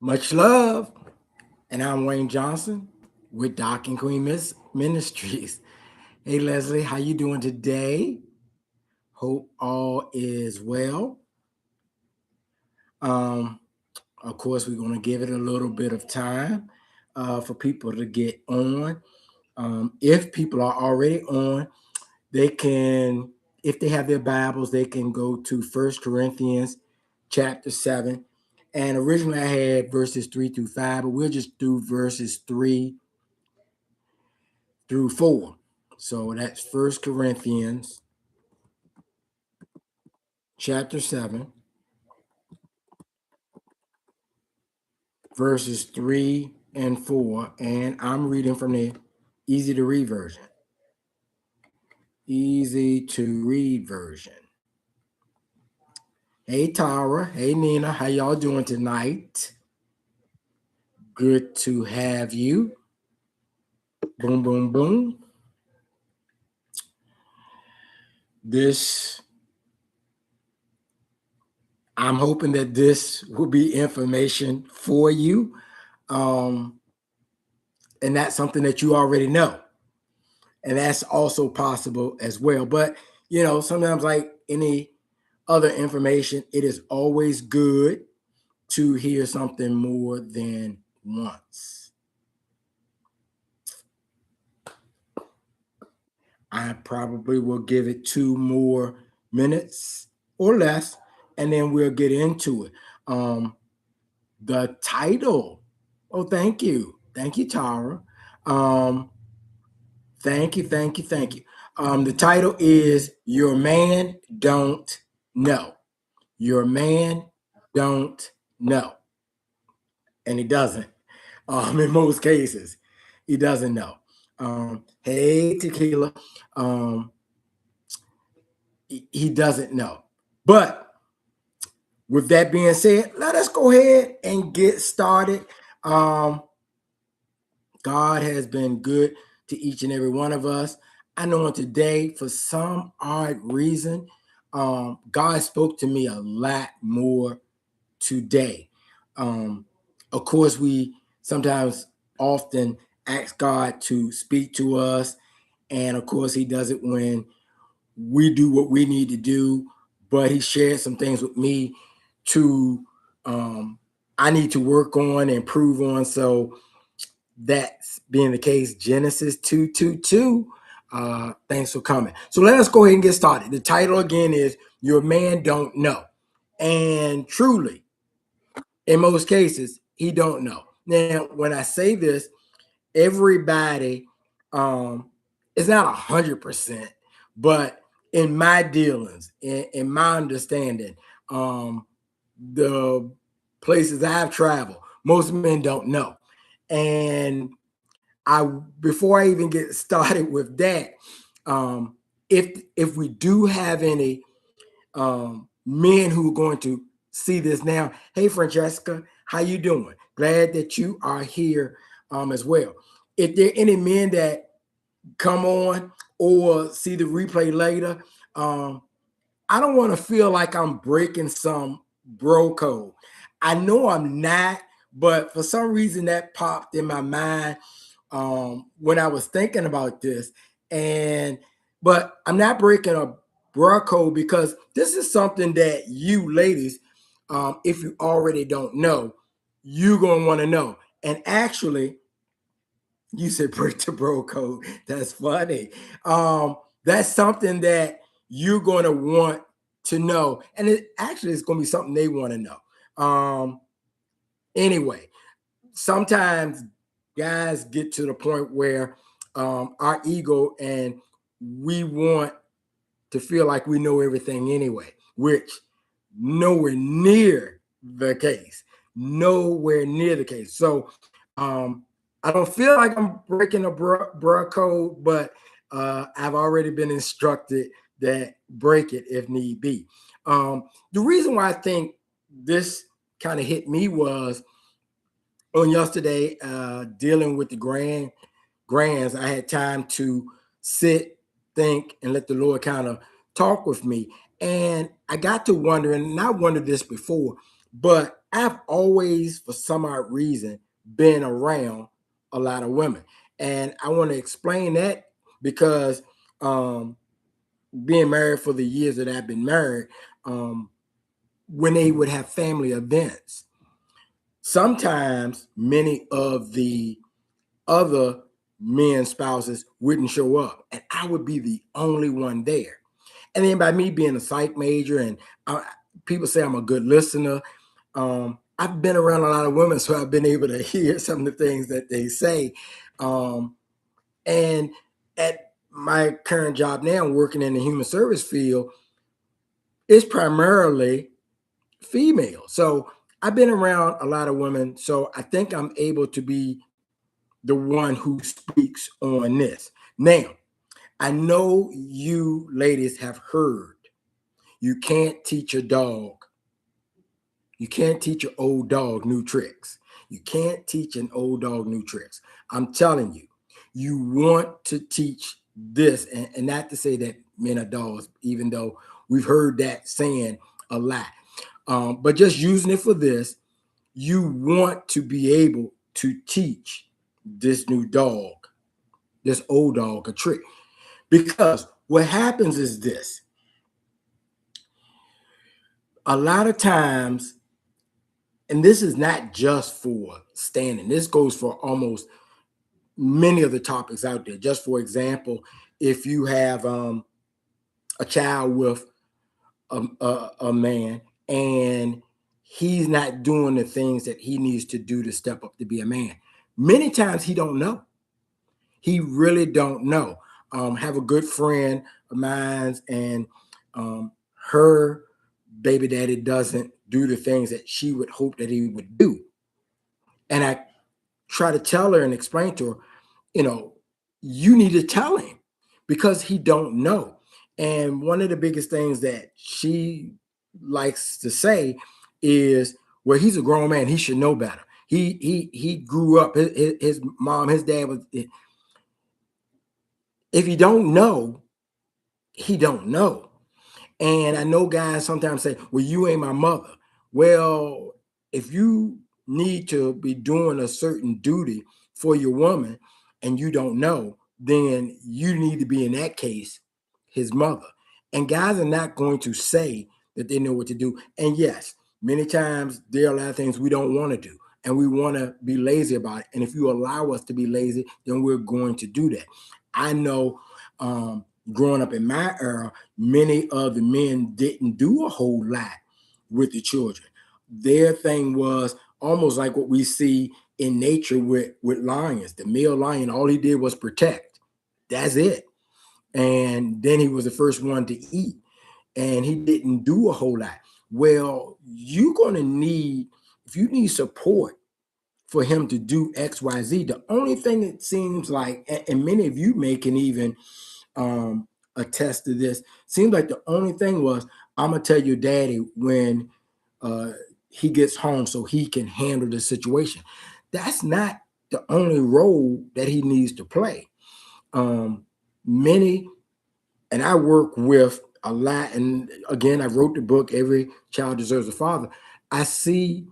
Much love. And I'm Wayne Johnson with Doc and Queen Ministries. Hey Leslie, how you doing today? Hope all is well. Um, of course, we're going to give it a little bit of time for people to get on. If people are already on, they can, if they have their Bibles, they can go to First Corinthians chapter 7. And originally I had verses 3 through 5, but we'll just do verses 3 through 4. So that's First Corinthians chapter 7, verses 3 and 4. And I'm reading from the easy to read version. Easy to read version. Hey Tara, hey Nina, how y'all doing tonight? Good to have you. Boom, boom, boom. I'm hoping that this will be information for you. And that's something that you already know. And that's also possible as well. But, sometimes like any other information, it is always good to hear something more than once. I probably will give it 2 more minutes or less, and then we'll get into it. The title. Oh, thank you. Thank you, Tara. Thank you, thank you, thank you. The title is Your Man Don't Know. Your man don't know. And he doesn't. In most cases, he doesn't know. Hey, Tequila. He doesn't know. But with that being said, let us go ahead and get started. God has been good to each and every one of us. I know today, for some odd reason, God spoke to me a lot more today. Of course, we sometimes often ask God to speak to us. And of course, he does it when we do what we need to do. But he shared some things with me to I need to work on and improve on. So that's being the case, Genesis 2:22. Thanks for coming. So let us go ahead and get started. The title again is Your Man Don't Know. And truly, in most cases, he don't know. Now, when I say this, everybody is not 100%, but in my dealings, in my understanding, the places I've traveled, most men don't know. And before I even get started with that, if we do have any men who are going to see this now, hey Francesca, how you doing? Glad that you are here as well. If there are any men that come on or see the replay later, I don't want to feel like I'm breaking some bro code. I know I'm not, but for some reason that popped in my mind when I was thinking about this. But I'm not breaking a bro code because this is something that you ladies, if you already don't know, you're gonna want to know. And actually, you said break the bro code. That's funny. That's something that you're going to want to know. And it actually is going to be something they want to know. Anyway, sometimes guys get to the point where our ego and we want to feel like we know everything anyway, which nowhere near the case. Nowhere near the case. So I don't feel like I'm breaking a bruh code, but I've already been instructed that break it if need be. The reason why I think this kind of hit me was on yesterday, dealing with the grands. I had time to sit, think, and let the Lord kind of talk with me. And I got to wondering, and I wondered this before, but I've always, for some odd reason, been around a lot of women. And I want to explain that because being married for the years that I've been married, um, when they would have family events, sometimes many of the other men's spouses wouldn't show up, and I would be the only one there. And then by me being a psych major, and people say I'm a good listener, I've been around a lot of women, so I've been able to hear some of the things that they say. And at my current job now, working in the human service field, it's primarily female. So I've been around a lot of women, so I think I'm able to be the one who speaks on this. Now, I know you ladies have heard you can't teach a dog. You can't teach an old dog new tricks. You can't teach an old dog new tricks. I'm telling you, you want to teach this, and not to say that men are dogs, even though we've heard that saying a lot. But just using it for this, you want to be able to teach this new dog, this old dog, a trick. Because what happens is this: a lot of times, and this is not just for standing, this goes for almost many of the topics out there. Just for example, if you have a child with a man and he's not doing the things that he needs to do to step up to be a man, many times he don't know. He really don't know. Have a good friend of mine, and her baby daddy doesn't do the things that she would hope that he would do. And I try to tell her and explain to her, you know, you need to tell him because he don't know. And one of the biggest things that she likes to say is, well, he's a grown man, he should know better. He grew up, his mom, his dad was, if he don't know, he don't know. And I know guys sometimes say, well, you ain't my mother. Well, if you need to be doing a certain duty for your woman and you don't know, then you need to be, in that case, his mother. And guys are not going to say that they know what to do. And yes, many times there are a lot of things we don't want to do and we want to be lazy about it. And if you allow us to be lazy, then we're going to do that. I know growing up in my era, many of the men didn't do a whole lot with the children. Their thing was almost like what we see in nature with lions. The male lion, all he did was protect. That's it. And then he was the first one to eat. And he didn't do a whole lot. Well, you're going to need, if you need support for him to do X, Y, Z, the only thing it seems like, and many of you may can even attest to this, seems like the only thing was, I'm gonna tell your daddy when he gets home so he can handle the situation. That's not the only role that he needs to play. Many, and I work with a lot, and again, I wrote the book Every Child Deserves a Father. I see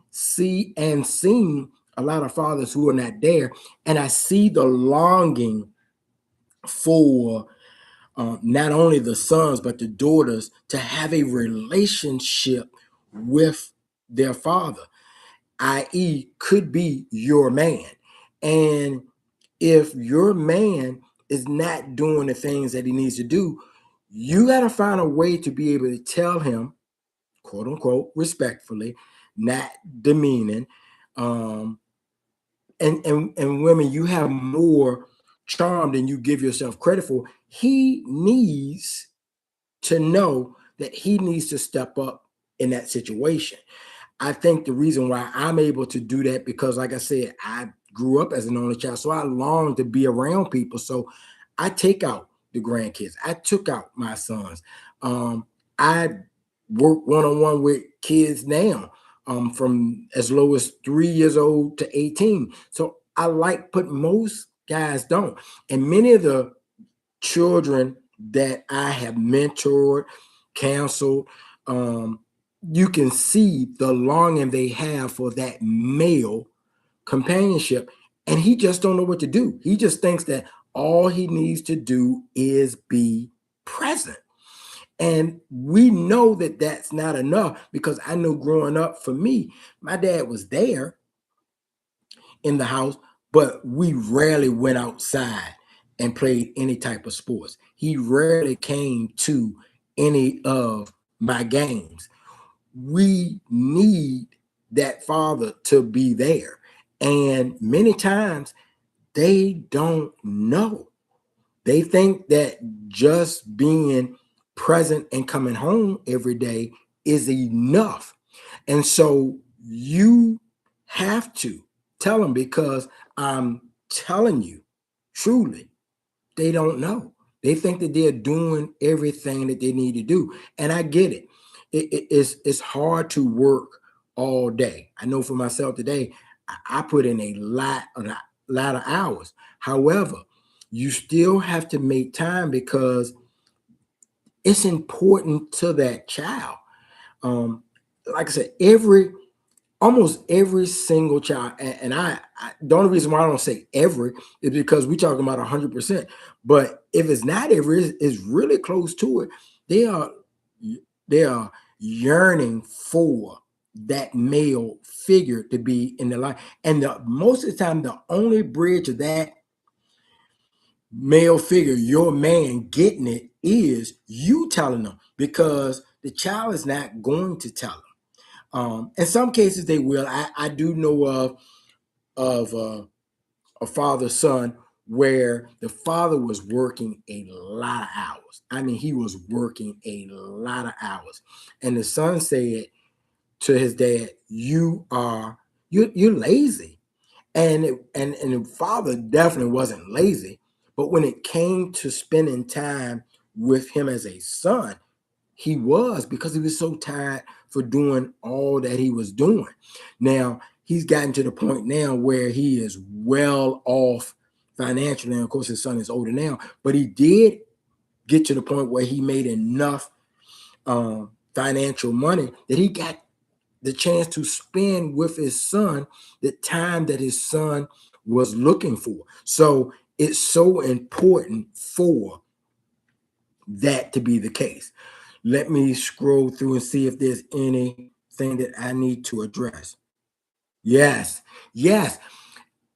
and seen a lot of fathers who are not there, and I see the longing for not only the sons but the daughters to have a relationship with their father, i.e., could be your man. And if your man is not doing the things that he needs to do, you got to find a way to be able to tell him, quote unquote, respectfully, not demeaning. And women, you have more charm than you give yourself credit for. He needs to know that he needs to step up in that situation. I think the reason why I'm able to do that, because like I said, I grew up as an only child, so I long to be around people. So I take out the grandkids. I took out my sons. I work one-on-one with kids now, from as low as 3 years old to 18. So I like, but most guys don't. And many of the children that I have mentored, counseled, you can see the longing they have for that male companionship, and he just don't know what to do. He just thinks that all he needs to do is be present. And we know that that's not enough, because I know growing up for me, my dad was there in the house, but we rarely went outside and played any type of sports. He rarely came to any of my games. We need that father to be there. And many times they don't know. They think that just being present and coming home every day is enough. And so you have to tell them, because I'm telling you, truly, they don't know. They think that they're doing everything that they need to do. And I get it. It's hard to work all day. I know for myself today, I put in a lot of hours. However, you still have to make time, because it's important to that child. Um, like I said, almost every single child, and the only reason why I don't say every is because we're talking about 100%. But if it's not every, it's really close to it. They are they are yearning for that male figure to be in their life, and most of the time, the only bridge of that male figure, your man, getting it is you telling them, because the child is not going to tell them. In some cases, they will. I do know of a father son where the father was working a lot of hours. I mean, he was working a lot of hours, and the son said to his dad, "You're lazy." And the father definitely wasn't lazy, but when it came to spending time with him as a son, he was, because he was so tired for doing all that he was doing. Now, he's gotten to the point now where he is well off financially. And of course, his son is older now, but he did get to the point where he made enough financial money that he got the chance to spend with his son the time that his son was looking for. So it's so important for that to be the case. Let me scroll through and see if there's anything that I need to address. Yes, yes.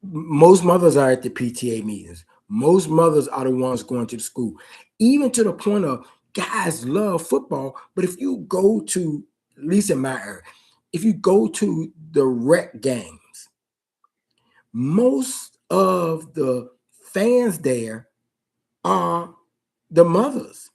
Most mothers are at the PTA meetings. Most mothers are the ones going to the school, even to the point of guys love football. But if you go to, at least in my area, if you go to the rec games, most of the fans there are the mothers.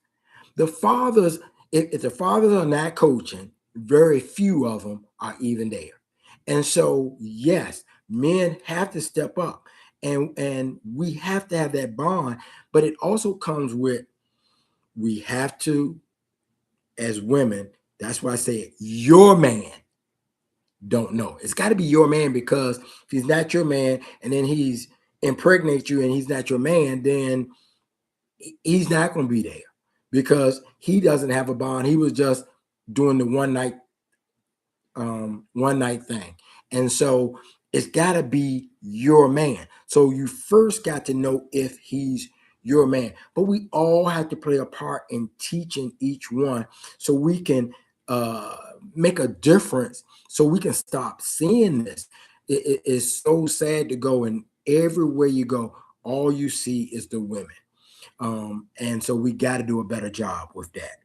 The fathers, if the fathers are not coaching, very few of them are even there. And so, yes, men have to step up, and we have to have that bond. But it also comes with, we have to, as women. That's why I say your man don't know. It's got to be your man, because if he's not your man, and then he's impregnate you, and he's not your man, then he's not going to be there, because he doesn't have a bond. He was just doing the one night thing. And so it's got to be your man. So you first got to know if he's your man. But we all have to play a part in teaching each one, so we can make a difference, so we can stop seeing this. It's so sad to go, and everywhere you go, all you see is the women. And so we got to do a better job with that.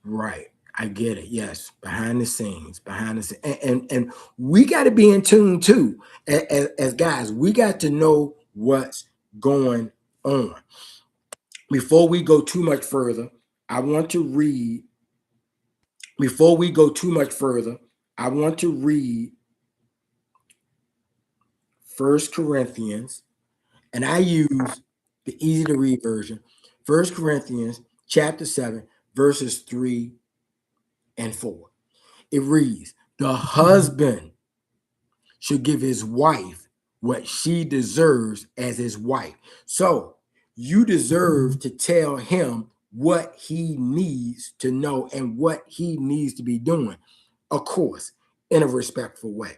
Right. I get it. Yes. Behind the scenes, and we got to be in tune too. As guys, we got to know what's going on. Before we go too much further, I want to read, before we go too much further, I want to read First Corinthians, and I use the easy to read version. First Corinthians chapter 7, verses 3 and 4. It reads, the husband should give his wife what she deserves as his wife. So you deserve to tell him what he needs to know and what he needs to be doing, of course, in a respectful way.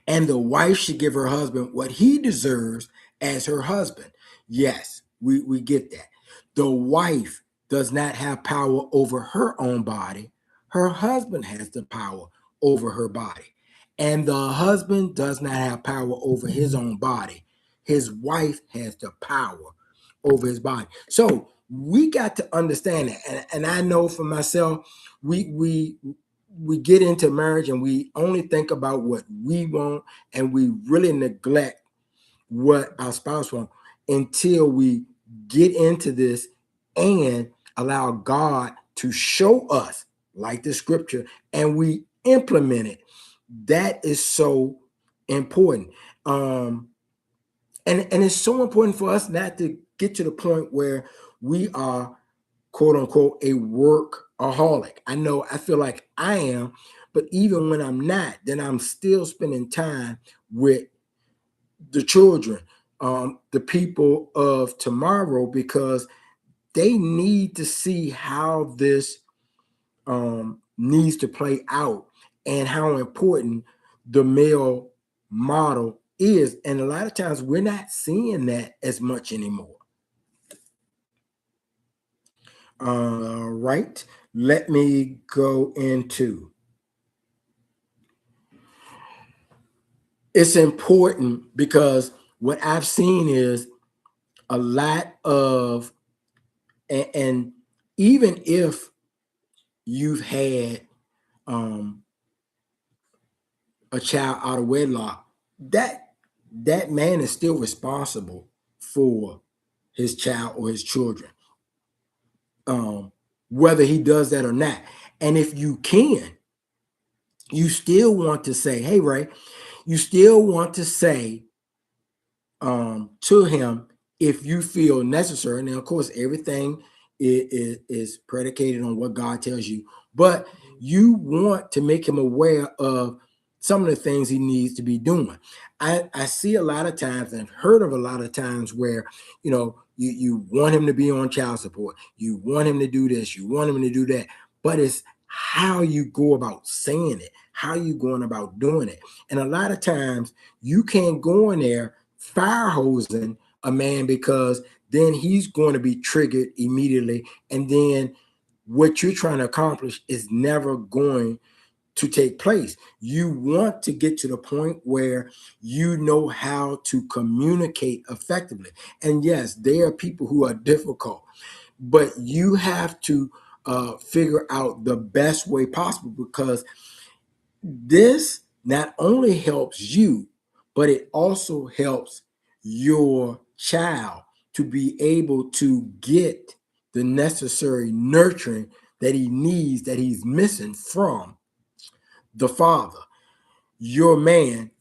And the wife should give her husband what he deserves as her husband. Yes, we get that. The wife does not have power over her own body. Her husband has the power over her body. And the husband does not have power over his own body. His wife has the power over his body. So we got to understand that. And I know for myself, we get into marriage and we only think about what we want, and we really neglect what our spouse wants until we get into this and allow God to show us, like the scripture, and we implement it. That is so important. And it's so important for us not to get to the point where we are, quote unquote, a workaholic. I know I feel like I am, but even when I'm not, then I'm still spending time with the children, the people of tomorrow, because they need to see how this needs to play out and how important the male model is. And a lot of times we're not seeing that as much anymore. Right. Let me go into, it's important because what I've seen is a lot of, and even if you've had a child out of wedlock, that man is still responsible for his child or his children, whether he does that or not. And if you can, you still want to say, hey, Ray, you still want to say to him, if you feel necessary. Now, of course, everything is predicated on what God tells you, but you want to make him aware of some of the things he needs to be doing. I see a lot of times and heard of a lot of times where, you want him to be on child support. You want him to do this. You want him to do that. But it's how you go about saying it, how you going about doing it. And a lot of times you can't go in there fire hosing a man, because then he's going to be triggered immediately. And then what you're trying to accomplish is never going to take place. You want to get to the point where you know how to communicate effectively. And yes, there are people who are difficult, but you have to figure out the best way possible, because this not only helps you, but it also helps your child to be able to get the necessary nurturing that he needs, that he's missing from the father. Your man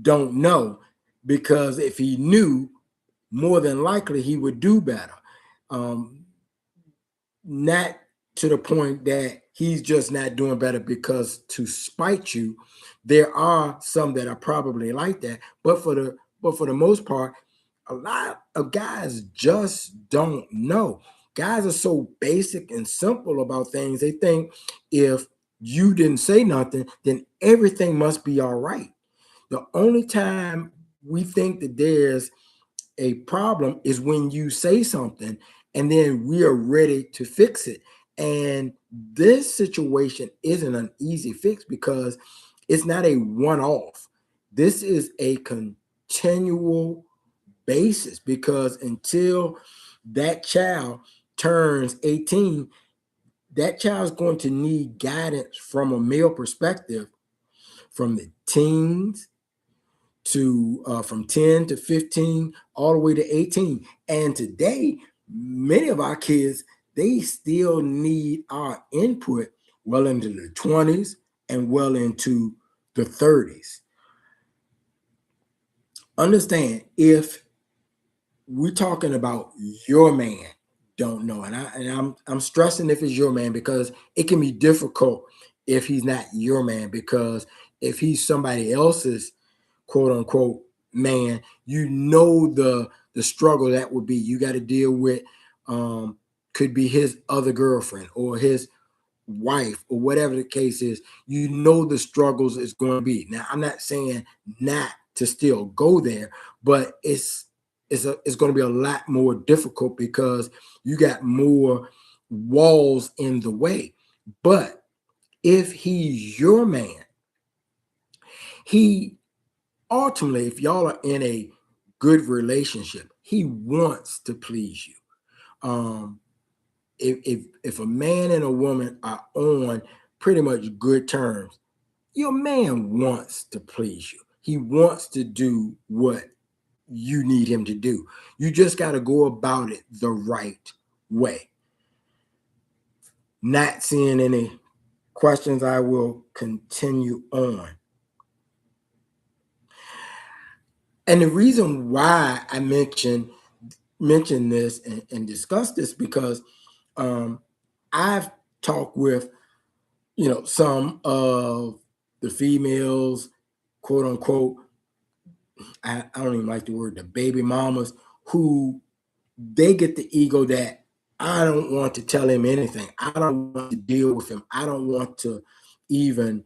don't know, because if he knew, more than likely he would do better. Not to the point that he's just not doing better because to spite you. There are some that are probably like that, but for the most part, a lot of guys just don't know. Guys are so basic and simple about things. They think if you didn't say nothing, then everything must be all right. The only time we think that there's a problem is when you say something and then we are ready to fix it. And this situation isn't an easy fix because it's not a one-off. This is a continual basis, because until that child turns 18, that child's going to need guidance from a male perspective from the teens to from 10 to 15 all the way to 18. And today, many of our kids, they still need our input well into the 20s and well into the 30s. Understand, if we're talking about your man don't know, and I'm stressing if it's your man, because it can be difficult if he's not your man, because if he's somebody else's, quote unquote, man, you know the struggle that would be. You got to deal with could be his other girlfriend or his wife or whatever the case is. You know the struggles is going to be. Now, I'm not saying not to still go there, but it's going to be a lot more difficult because you got more walls in the way. But if he's your man, he ultimately, if y'all are in a good relationship, he wants to please you. Um, if a man and a woman are on pretty much good terms, your man wants to please you. He wants to do what you need him to do. You just got to go about it the right way. Not seeing any questions, I will continue on. And the reason why I mention this and discuss this because I've talked with some of the females, quote unquote. I don't even like the word the baby mamas who they get the ego that I don't want to tell him anything. I don't want to deal with him. I don't want to even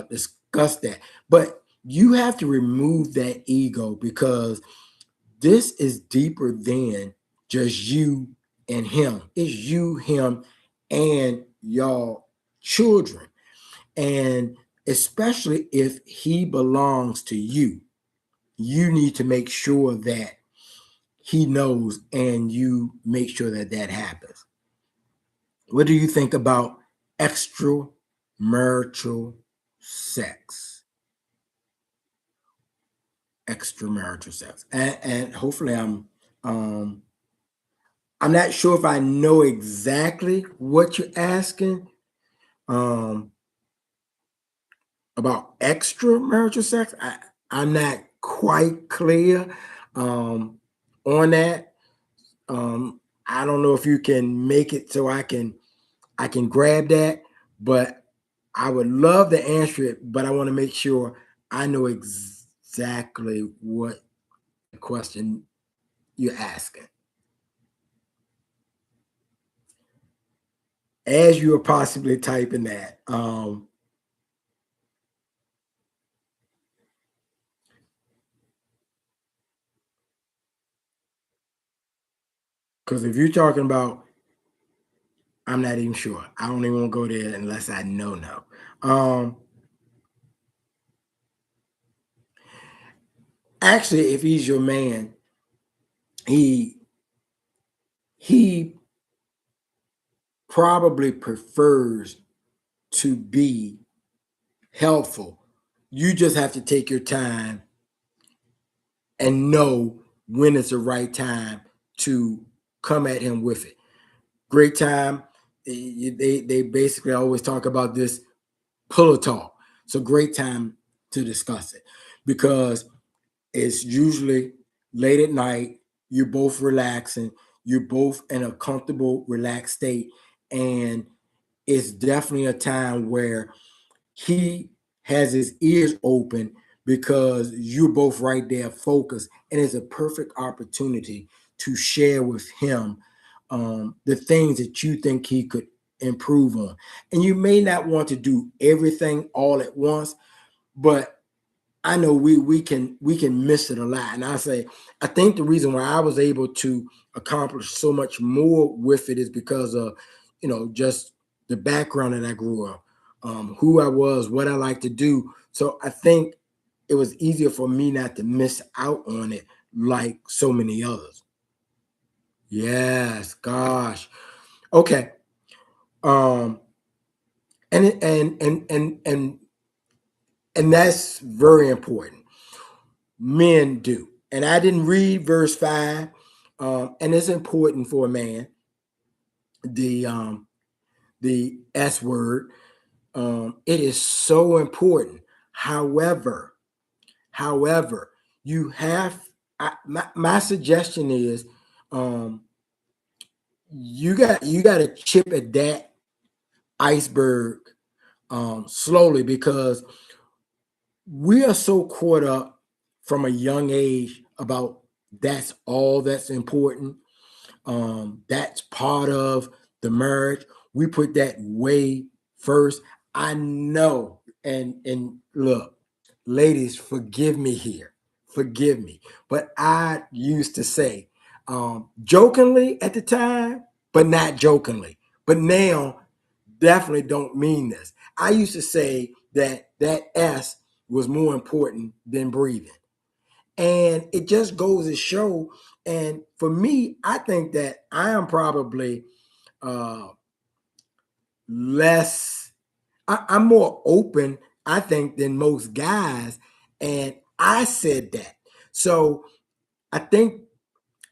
discuss that. But you have to remove that ego because this is deeper than just you and him. It's you, him, and y'all children. And especially if he belongs to you, you need to make sure that he knows and you make sure that that happens. What do you think about extramarital sex? Extramarital sex. And hopefully I'm not sure if I know exactly what you're asking um, about extramarital sex. I'm not quite clear on that. I don't know if you can make it so I can grab that, but I would love to answer it, but I want to make sure I know exactly what the question you're asking. As you are possibly typing that, because if you're talking about, I'm not even sure. I don't even want to go there unless I know now. Actually, if he's your man, he he probably prefers to be helpful. You just have to take your time and know when it's the right time to come at him with it. Great time. They basically always talk about this pillow talk. It's a great time to discuss it because it's usually late at night. You're both relaxing. You're both in a comfortable, relaxed state, and it's definitely a time where he has his ears open because you're both right there focused, and it's a perfect opportunity to share with him the things that you think he could improve on. And you may not want to do everything all at once, but I know we can miss it a lot. And I think the reason why I was able to accomplish so much more with it is because of just the background that I grew up, who I was, what I like to do. So I think it was easier for me not to miss out on it like so many others. Yes, gosh. Okay. Um, and that's very important. Men do. And I didn't read verse 5. And it's important for a man, the the S word. It is so important. However, however, you have my suggestion is um you got to chip at that iceberg slowly because we are so caught up from a young age about that's all that's important. That's part of the marriage. We put that way first. I know, and look, ladies, forgive me here, forgive me, but I used to say, jokingly at the time, but not jokingly. But now, definitely don't mean this. I used to say that that S was more important than breathing. And it just goes to show. And for me, I think that I am probably uh, less, I'm more open, I think, than most guys. And I said that. So I think,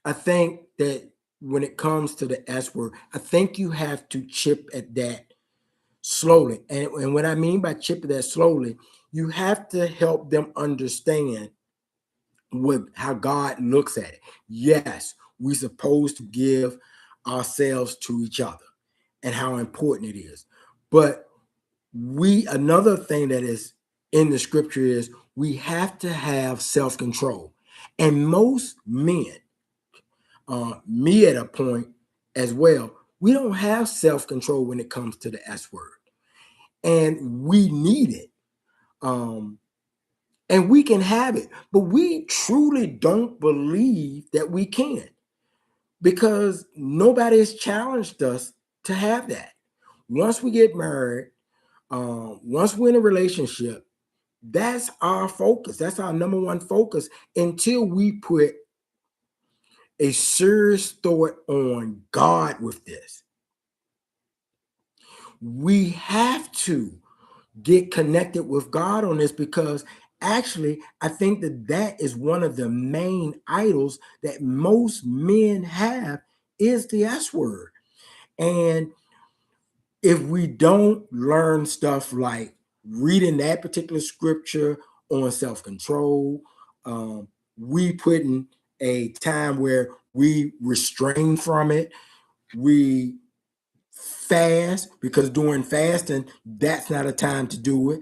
I think that when it comes to the S word, I think you have to chip at that slowly. And what I mean by chip at that slowly, you have to help them understand with how God looks at it. Yes, we're supposed to give ourselves to each other and how important it is. But another thing that is in the scripture is we have to have self-control. And most men, me at a point as well, we don't have self-control when it comes to the S word. And we need it. Um, and we can have it, but we truly don't believe that we can, because nobody has challenged us to have that. Once we get married, once we're in a relationship, that's our focus. That's our number one focus until we put a serious thought on God with this. We have to get connected with God on this, because actually, I think that that is one of the main idols that most men have, is the S word. And if we don't learn stuff like reading that particular scripture on self-control, we put in a time where we restrain from it. We fast, because during fasting, that's not a time to do it.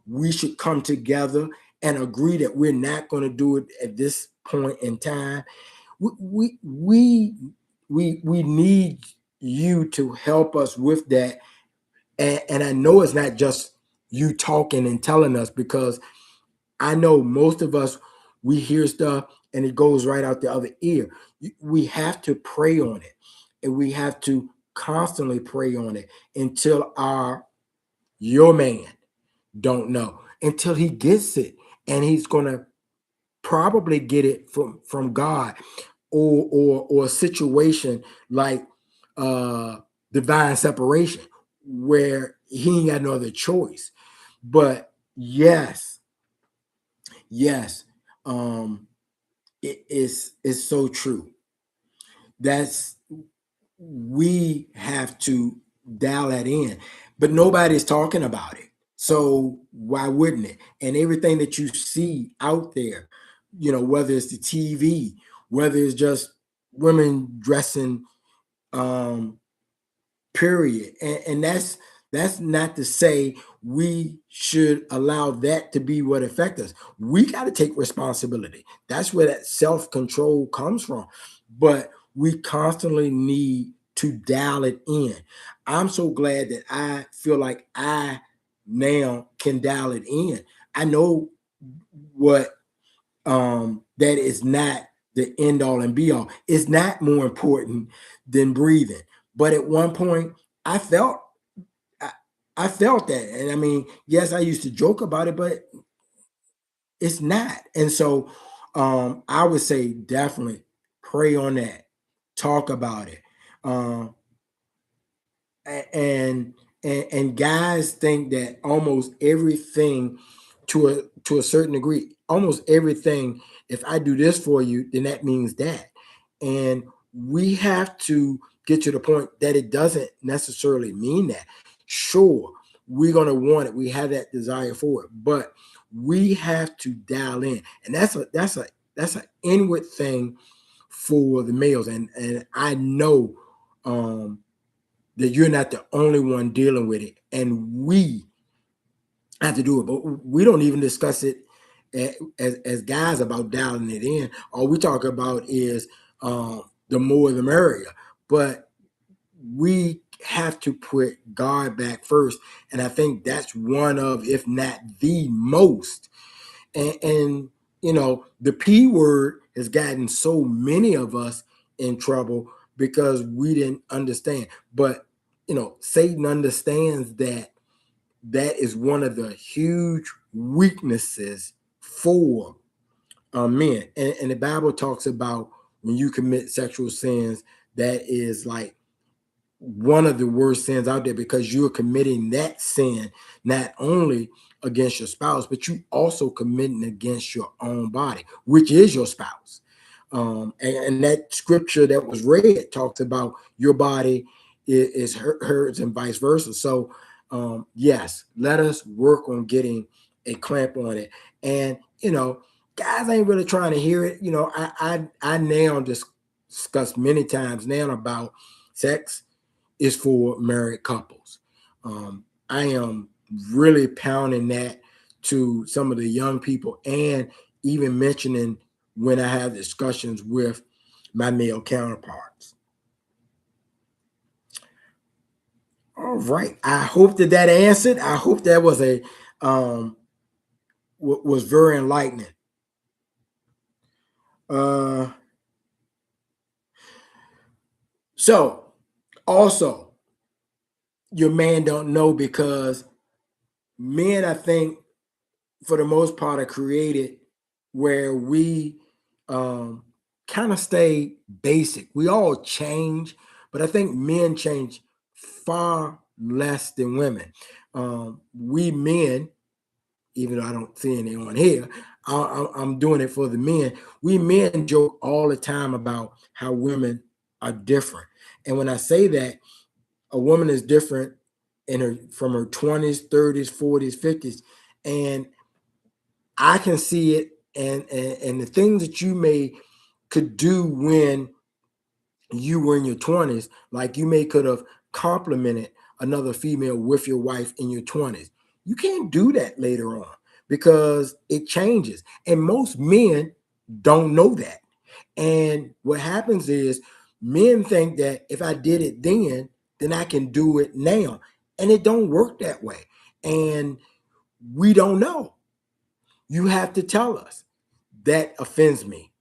We should come together and agree that we're not going to do it at this point in time. We need you to help us with that. And I know it's not just you talking and telling us, because I know most of us, we hear stuff and it goes right out the other ear. We have to pray on it, and we have to constantly pray on it until your man don't know, until he gets it, and he's gonna probably get it from God, or a situation like uh divine separation, where he ain't got no other choice. But yes, yes, um it is, it's so true. That's, we have to dial that in, but nobody's talking about it. So why wouldn't it? And everything that you see out there, whether it's the TV, whether it's just women dressing, um, period. And that's not to say we should allow that to be what affects us. We got to take responsibility. That's where that self-control comes from. But we constantly need to dial it in. I'm so glad that I feel like I now can dial it in. I know what, that is not the end all and be all. It's not more important than breathing. But at one point, I felt I, I felt that. And I mean, yes, I used to joke about it, but it's not. And so I would say definitely pray on that, talk about it. Um, and and guys think that almost everything, to a certain degree, almost everything, if I do this for you, then that means that. And we have to get to the point that it doesn't necessarily mean that. Sure, we're going to want it, we have that desire for it, but we have to dial in. And that's an inward thing for the males. And I know, um that you're not the only one dealing with it, and we have to do it. But we don't even discuss it as guys about dialing it in. All we talk about is the more the merrier. But we have to put God back first. And I think that's one of, if not the most. And you know, the P word has gotten so many of us in trouble because we didn't understand. But you know, Satan understands that that is one of the huge weaknesses for men. And the Bible talks about when you commit sexual sins, that is like one of the worst sins out there, because you're committing that sin not only against your spouse, but you also committing against your own body, which is your spouse. And that scripture that was read talks about your body is hers and vice versa. So yes, let us work on getting a clamp on it. And you know, guys ain't really trying to hear it. You know, I now discuss many times now about sex is for married couples. I am really pounding that to some of the young people, and even mentioning when I have discussions with my male counterparts. All right. I hope that that answered. I hope that was a was very enlightening. Uh, so also, your man don't know, because men, I think, for the most part, are created where we kind of stay basic. We all change, but I think men change far less than women. We men, even though I don't see any on here, I'm doing it for the men. We men joke all the time about how women are different. And when I say that, a woman is different in her from her 20s, 30s, 40s, 50s. And I can see it, and the things that you may could do when you were in your 20s, like you may could have complimented another female with your wife in your 20s. You can't do that later on because it changes. And most men don't know that. And what happens is men think that if I did it then I can do it now. And it don't work that way. And we don't know. You have to tell us that offends me.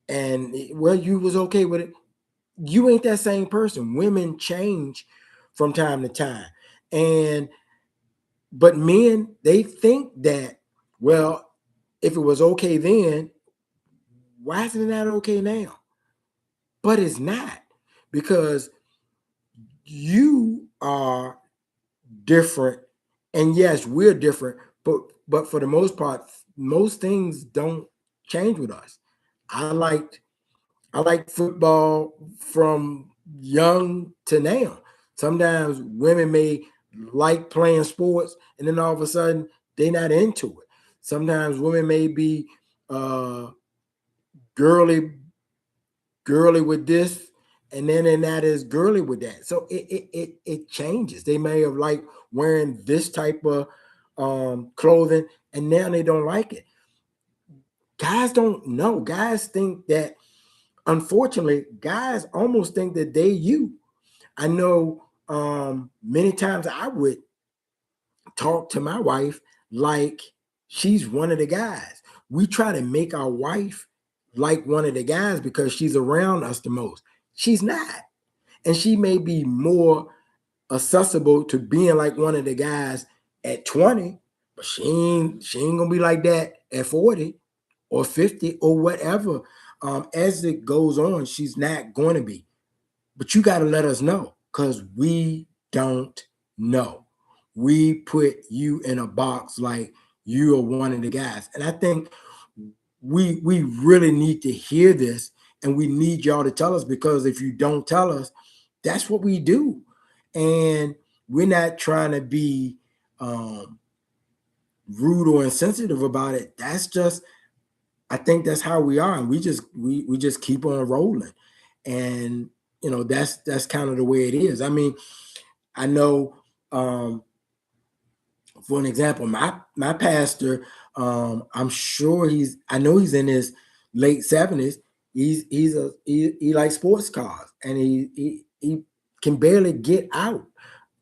And well, you was okay with it. You ain't that same person. Women change from time to time. And but men, they think that, well, if it was okay then, why isn't that okay now? But it's not, because you are different. And yes, we're different, but for the most part, most things don't change with us. I liked I like football from young to now. Sometimes women may like playing sports, and then all of a sudden they're not into it. Sometimes women may be uh, girly, girly with this, and then they're not as girly with that. So it changes. They may have liked wearing this type of clothing, and now they don't like it. Guys don't know. Guys think that, unfortunately, guys almost think that they you. I know many times I would talk to my wife like she's one of the guys. We try to make our wife like one of the guys because she's around us the most. She's not. And she may be more accessible to being like one of the guys at 20, but she ain't gonna be like that at 40 or 50 or whatever. As it goes on, she's not going to be. But you got to let us know, because we don't know. We put you in a box like you are one of the guys. And I think we really need to hear this, and we need y'all to tell us, because if you don't tell us, that's what we do. And we're not trying to be rude or insensitive about it. That's just, I think that's how we are, and we just keep on rolling. And that's kind of the way it is. I mean, I know For an example, my pastor, I'm sure I know he's in his late 70s. He likes sports cars, and he can barely get out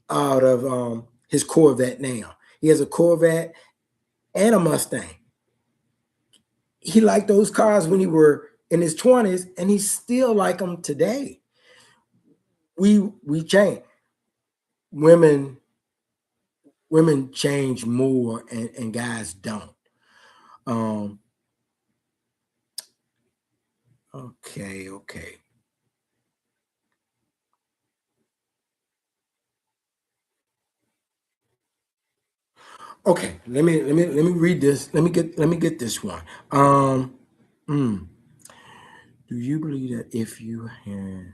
of his Corvette now. He has a Corvette and a Mustang. He liked those cars when he were in his 20s, and he still like them today. We change. Women women change more, and guys don't. Um, okay. Okay, let me read this. Let me get this one. Hmm. Do you believe that if you had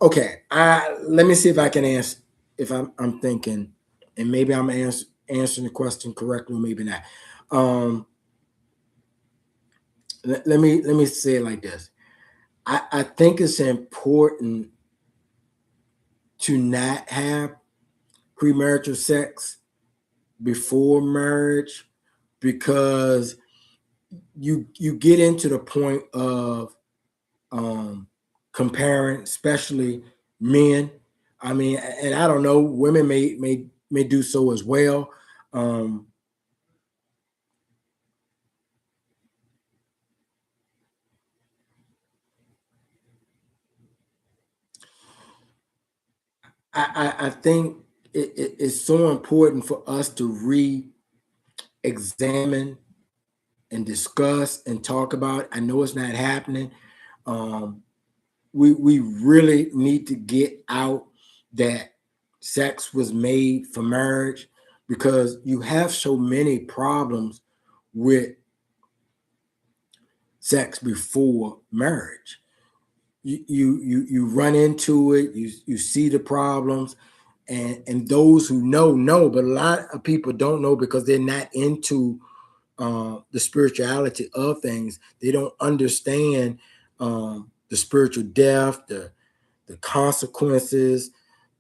okay, I let me see if I can answer if I'm thinking, and maybe I'm answering the question correctly, or maybe not. Um, let me say it like this. I think it's important to not have premarital sex before marriage, because you get into the point of um comparing, especially men. I mean, and I don't know, women may do so as well. um I think it's so important for us to re-examine and discuss and talk about. I know it's not happening. um we really need to get out that sex was made for marriage, because you have so many problems with sex before marriage. You run into it, you see the problems, and those who know, but a lot of people don't know because they're not into the spirituality of things. They don't understand the spiritual death, the consequences,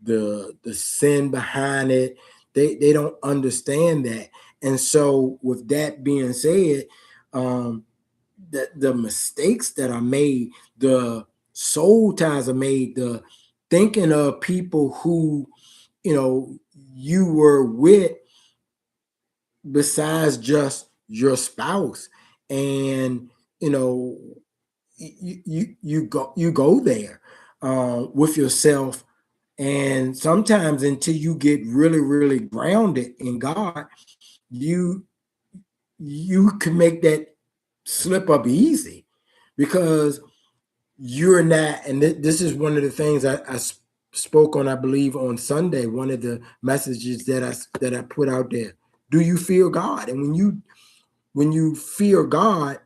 the sin behind it. They don't understand that. And so with that being said, um, the mistakes that are made, the soul ties are made, the thinking of people who you know you were with besides just your spouse, and you know you go there with yourself, and sometimes until you get really grounded in God, you you can make that slip up easy, because you're not. And this is one of the things I spoke on, I believe on Sunday, one of the messages that I put out there. Do you fear God? And when you fear God,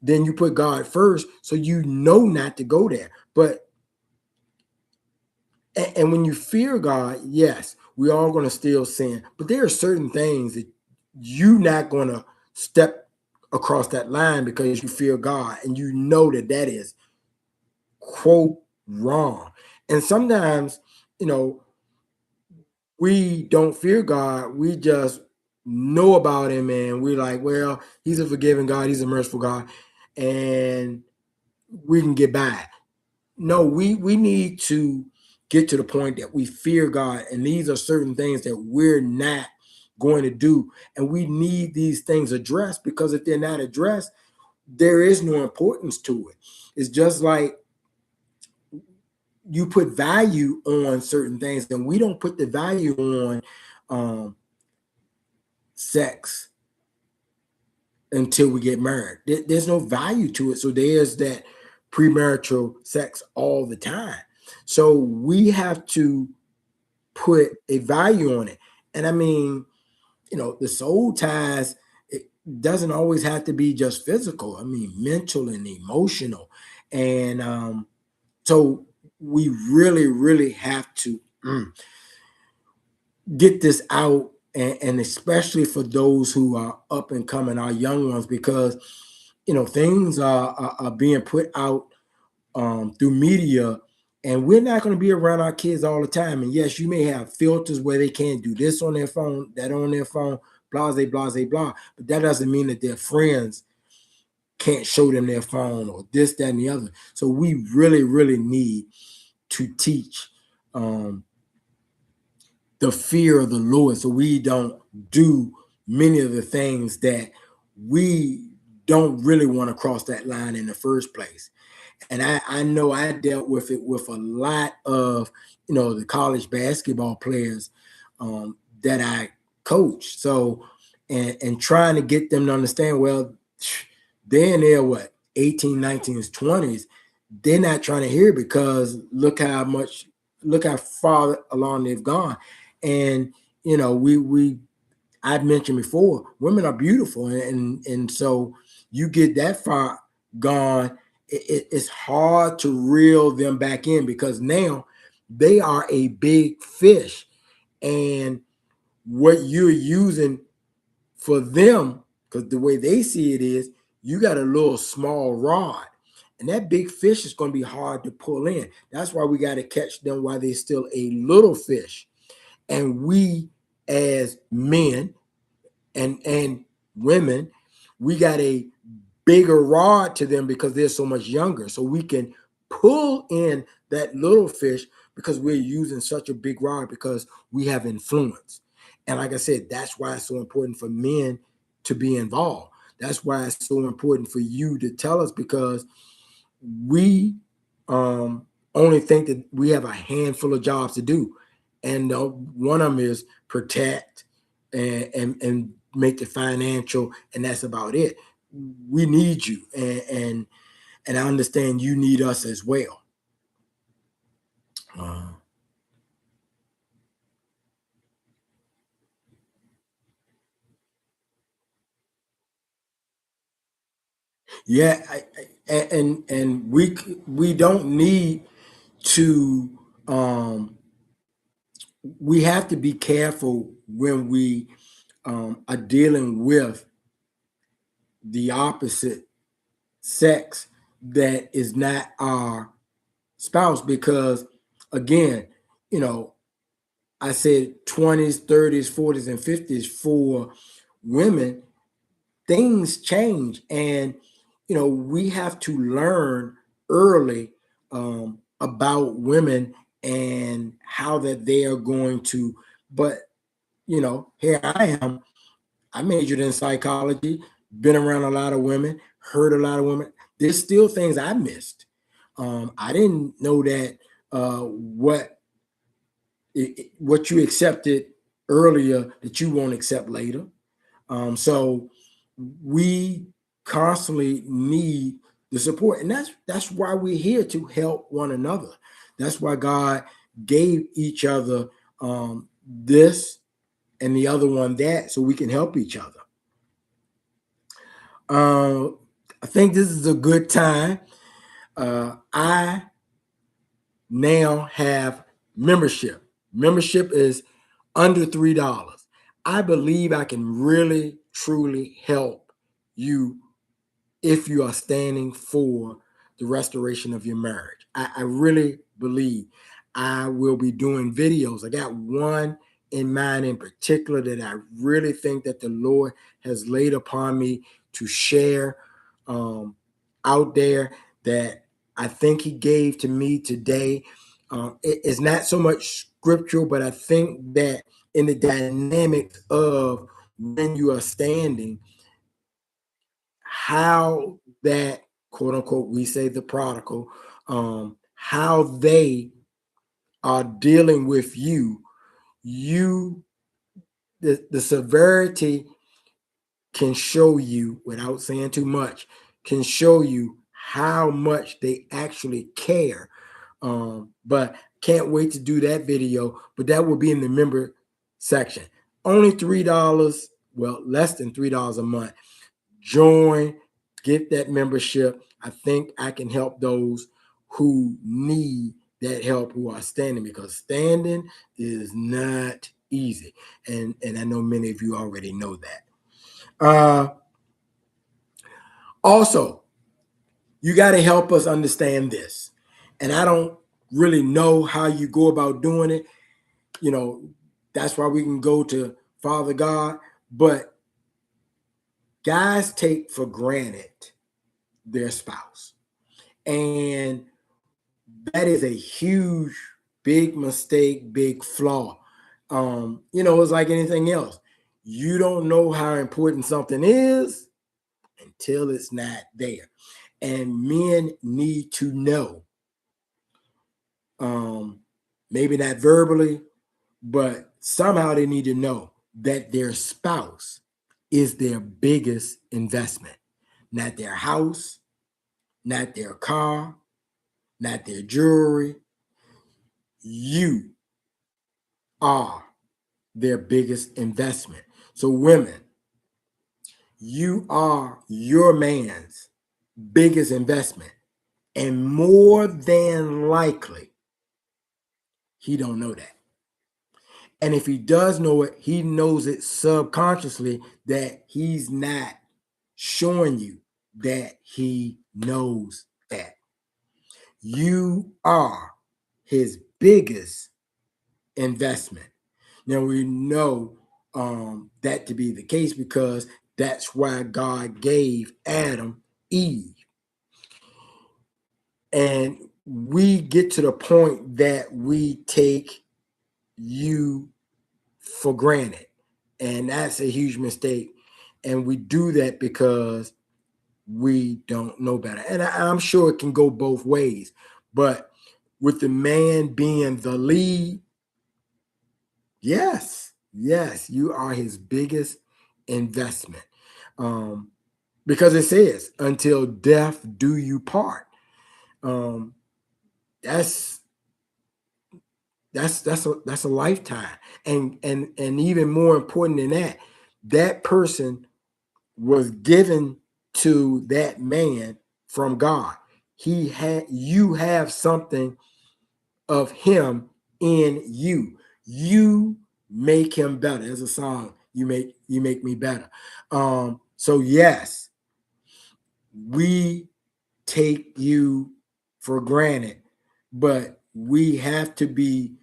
then you put God first, so you know not to go there. But and when you fear God, yes, we are going to still sin, but there are certain things that you're not going to step across that line, because you fear God and you know that that is quote wrong. And sometimes, you know, we don't fear God. We just know about him, and we're like, well, he's a forgiving God, he's a merciful God, and we can get by. No, we need to get to the point that we fear God, and these are certain things that we're not going to do, and we need these things addressed, because if they're not addressed, there is no importance to it. It's just like you put value on certain things, and we don't put the value on um, sex until we get married. There's no value to it. So there's that premarital sex all the time. So we have to put a value on it. And I mean, the soul ties, it doesn't always have to be just physical. I mean, mental and emotional. And so we really have to get this out and especially for those who are up and coming, our young ones, because things are being put out through media, and we're not going to be around our kids all the time. And yes, you may have filters where they can't do this on their phone, that on their phone, blah, blah, blah, blah. But that doesn't mean that their friends can't show them their phone or this, that, and the other. So we really, really need to teach the fear of the Lord, so we don't do many of the things that we don't really want to cross that line in the first place. And I know I dealt with it with a lot of the college basketball players that I coach. So and trying to get them to understand, well, they're in their 18, 19s, 20s. They're not trying to hear it, because look how far along they've gone. And I've mentioned before, women are beautiful, and so you get that far gone, it's hard to reel them back in, because now they are a big fish, and what you're using for them, because the way they see it is, you got a little small rod, and that big fish is going to be hard to pull in. That's why we got to catch them while they're still a little fish. And we as men and women, we got a bigger rod to them because they're so much younger. So we can pull in that little fish because we're using such a big rod, because we have influence. And like I said, that's why it's so important for men to be involved. That's why it's so important for you to tell us, because we only think that we have a handful of jobs to do. And one of them is protect and make it financial, and that's about it. We need you, and I understand you need us as well. Yeah, and we don't need to. We have to be careful when we are dealing with the opposite sex that is not our spouse, because again, I said 20s, 30s, 40s, and 50s for women, things change. And, we have to learn early about women and how that they are going to. But, here I am. I majored in psychology, been around a lot of women, heard a lot of women. There's still things I missed. I didn't know that what you accepted earlier that you won't accept later. So we constantly need the support, and that's why we're here, to help one another. That's why God gave each other this and the other one that, so we can help each other. I think this is a good time. I now have membership. Membership is under $3. I believe I can really, truly help you if you are standing for the restoration of your marriage. I really believe I will be doing videos. I got one in mind in particular that I really think that the Lord has laid upon me to share out there, that I think He gave to me today. It's not so much scriptural, but I think that in the dynamics of when you are standing, how that, quote unquote, we say the prodigal, how they are dealing with you, the severity can show you, without saying too much, can show you how much they actually care. But can't wait to do that video. But that will be in the member section. Only $3, well, less than $3 a month. Join, get that membership. I think I can help those who need that help, who are standing, because standing is not easy. And I know many of you already know that. Also, you got to help us understand this. And I don't really know how you go about doing it. You know, that's why we can go to Father God. But guys take for granted their spouse. And that is a huge, big mistake, big flaw. It's like anything else. You don't know how important something is until it's not there. And men need to know, maybe not verbally, but somehow they need to know that their spouse is their biggest investment, not their house, not their car, not their jewelry. You are their biggest investment. So women, you are your man's biggest investment. And more than likely, he don't know that. And if he does know it, he knows it subconsciously that he's not showing you that he knows that. You are his biggest investment. Now we know that to be the case because that's why God gave Adam Eve. And we get to the point that we take you for granted. And that's a huge mistake. And we do that because we don't know better. And I'm sure it can go both ways. But with the man being the lead, yes, you are his biggest investment. Because it says, until death do you part. That's a lifetime. And even more important than that, that person was given to that man from God. You have something of him in you. You make him better. There's a song, you make me better. So yes, we take you for granted, but we have to be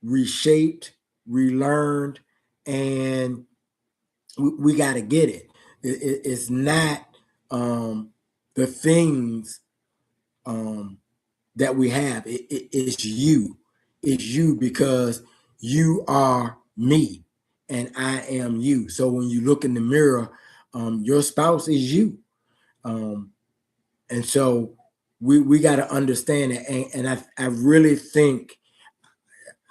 reshaped, relearned, and we got to get it. It's not the things that we have. It's you. It's you because you are me and I am you. So when you look in the mirror, your spouse is you. And so we got to understand it. And I really think,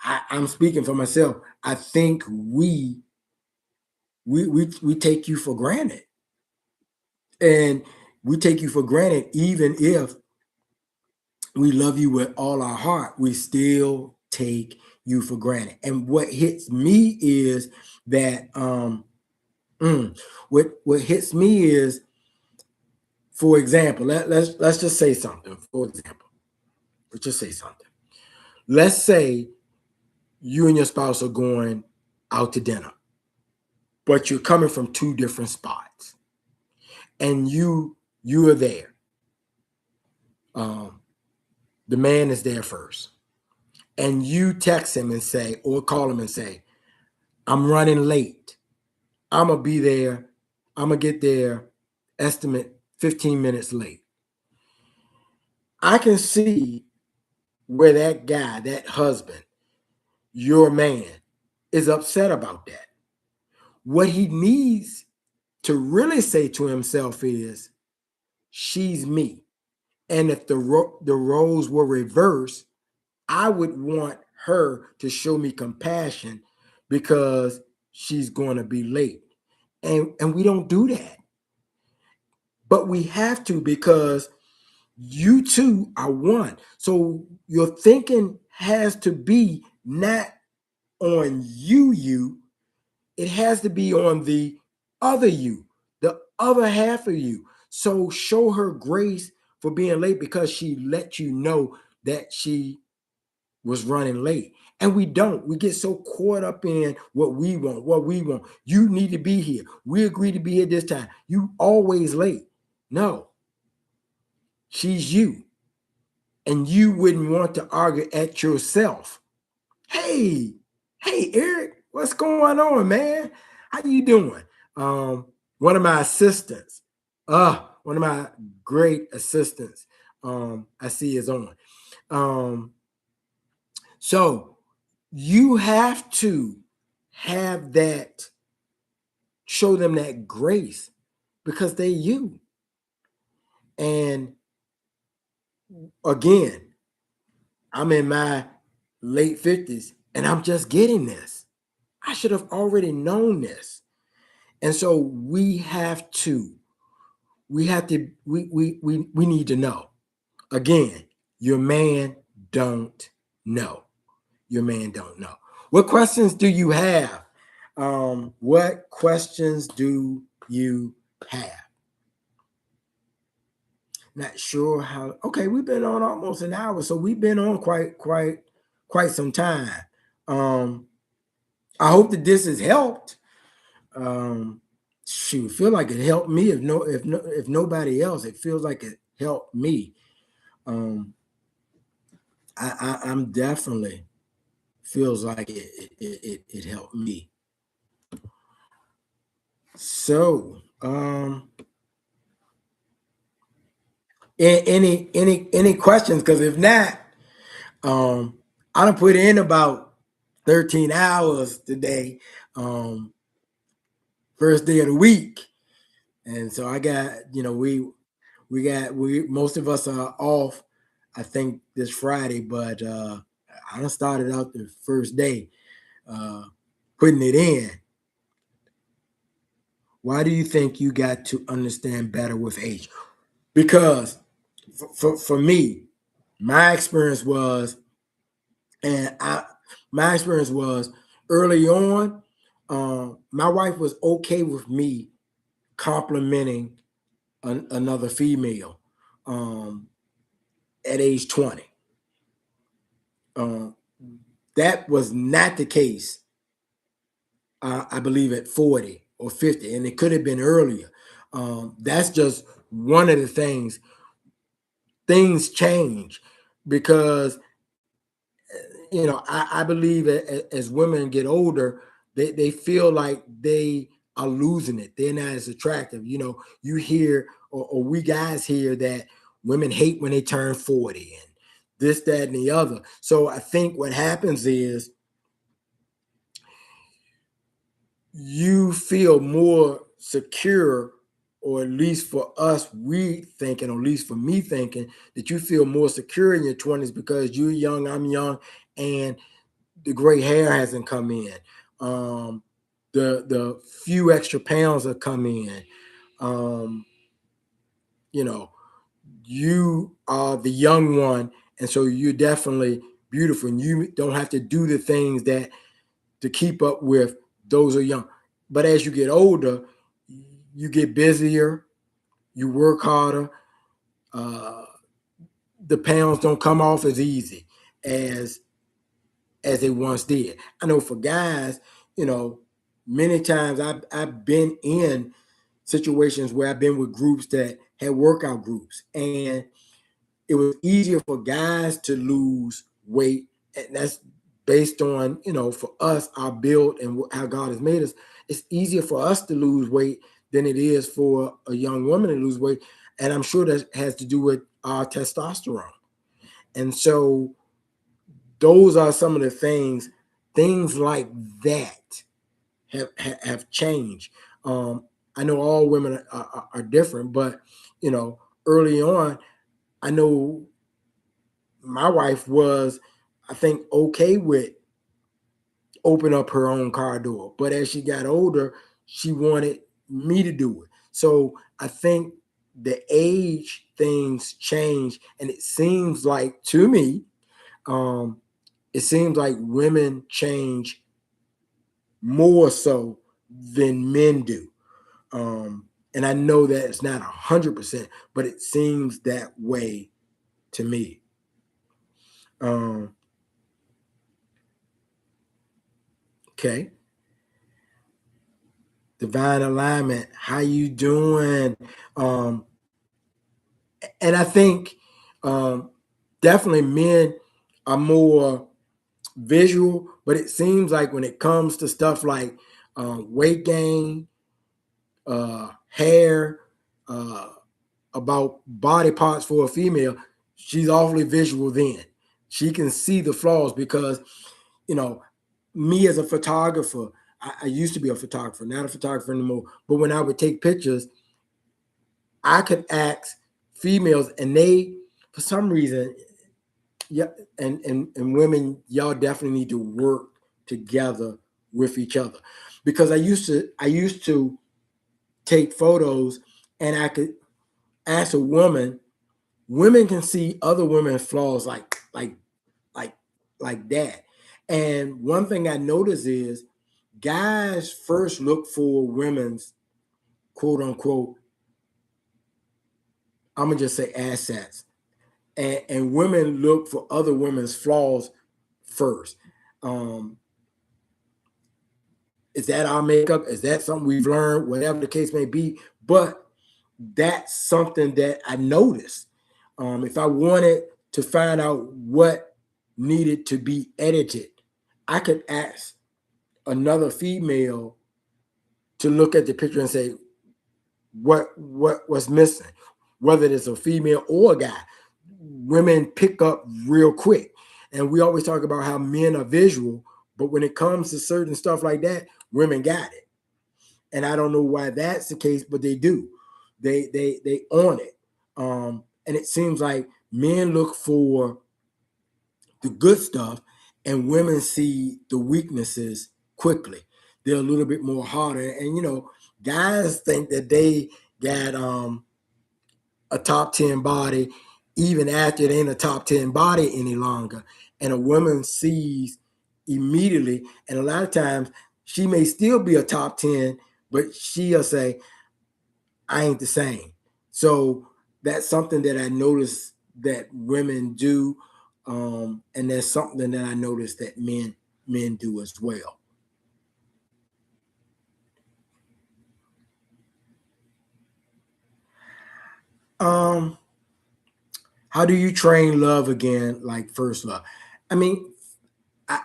I'm speaking for myself, I think we take you for granted. And we take you for granted even if we love you with all our heart, we still take you for granted. And what hits me is that what hits me is, for example, let's just say something. For example, let's just say something. Let's say you and your spouse are going out to dinner, but you're coming from two different spots, and you are there. The man is there first, and you text him and say, or call him and say, I'm running late. I'm gonna be there. I'm gonna get there, estimate 15 minutes late. I can see where that guy, that husband, your man, is upset about that. What he needs to really say to himself is, she's me. And if the roles were reversed, I would want her to show me compassion because she's going to be late. And we don't do that. But we have to, because you two are one. So your thinking has to be not on you. It has to be on the other you, the other half of you. So show her grace for being late because she let you know that she was running late. And we don't. We get so caught up in what we want, what we want. You need to be here. We agree to be here this time. You always late. No, she's you. And you wouldn't want to argue at yourself. Hey, hey, Eric, what's going on, man? How you doing? One of my assistants, one of my great assistants, I see is on. So you have to have that, show them that grace because they're you. And again, I'm in my late 50s and I'm just getting this. I should have already known this. And so we need to know. Again, your man don't know. Your man don't know. What questions do you have? What questions do you have? Not sure how. Okay, we've been on almost an hour, so we've been on quite some time. I hope that this has helped. Shoot, feel like it helped me. If nobody else, it feels like it helped me. I'm definitely feels like it helped me. So, any questions? Because if not, I done put in about 13 hours today. First day of the week, and so I got, we most of us are off, I think, this Friday, but I done started out the first day putting it in. Why do you think you got to understand better with age? Because for me, my experience was, early on, my wife was okay with me complimenting another female at age 20. That was not the case, I believe, at 40 or 50, and it could have been earlier. That's just one of the things. Things change because, I believe as women get older, they feel like they are losing it. They're not as attractive. You hear, or we guys hear, that women hate when they turn 40 and this, that, and the other. So I think what happens is you feel more secure, or at least for us, we thinking, or at least for me thinking, that you feel more secure in your 20s because you're young, I'm young, and the gray hair hasn't come in. The few extra pounds have come in. You are the young one, and so you're definitely beautiful, and you don't have to do the things that to keep up with those are young. But as you get older, you get busier, you work harder. The pounds don't come off as easy as they once did. I know for guys, many times I've been in situations where I've been with groups that had workout groups, and it was easier for guys to lose weight, and that's based on, for us, our build and how God has made us. It's easier for us to lose weight than it is for a young woman to lose weight, and I'm sure that has to do with our testosterone. And so those are some of the things like that have changed. I know all women are different, but early on, I know my wife was, I think, okay with open up her own car door, but as she got older, she wanted me to do it. So I think the age things change, and it seems like, to me, it seems like women change more so than men do. And I know that it's not 100%, but it seems that way to me. Okay. Divine alignment. How you doing? Um, and I think um, definitely men are more visual, but it seems like when it comes to stuff like weight gain, hair, uh, about body parts for a female, she's awfully visual then. She can see the flaws because, you know, me as a photographer, I used to be a photographer, not a photographer anymore. But when I would take pictures, I could ask females, and they, for some reason, yeah, and women, y'all definitely need to work together with each other, because I used to take photos, and I could ask a woman. Women can see other women's flaws like like that. And one thing I notice is guys first look for women's quote unquote, I'm gonna just say assets, and women look for other women's flaws first. Um, is that our makeup? Is that something we've learned? Whatever the case may be, but that's something that I noticed. If I wanted to find out what needed to be edited, I could ask another female to look at the picture and say what was missing, whether it's a female or a guy. Women pick up real quick, and we always talk about how men are visual, but when it comes to certain stuff like that, women got it. And I don't know why that's the case, but they do. They own it. And it seems like men look for the good stuff, and women see the weaknesses quickly. They're a little bit more harder, and guys think that they got a top 10 body even after it ain't a top 10 body any longer. And a woman sees immediately, and a lot of times she may still be a top 10, but she'll say, I ain't the same. So that's something that I notice that women do. And there's something that I notice that men do as well. Um, how do you train love again, like first love? I mean, I,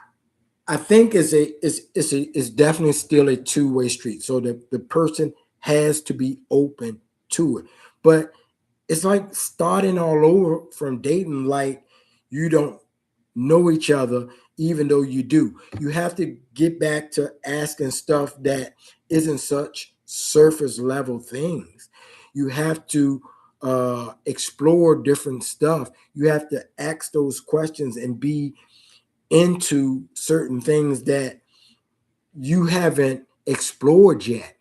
I think it's definitely still a two-way street. So the person has to be open to it. But it's like starting all over from dating, like you don't know each other, even though you do. You have to get back to asking stuff that isn't such surface level things. You have to explore different stuff. You have to ask those questions and be into certain things that you haven't explored yet.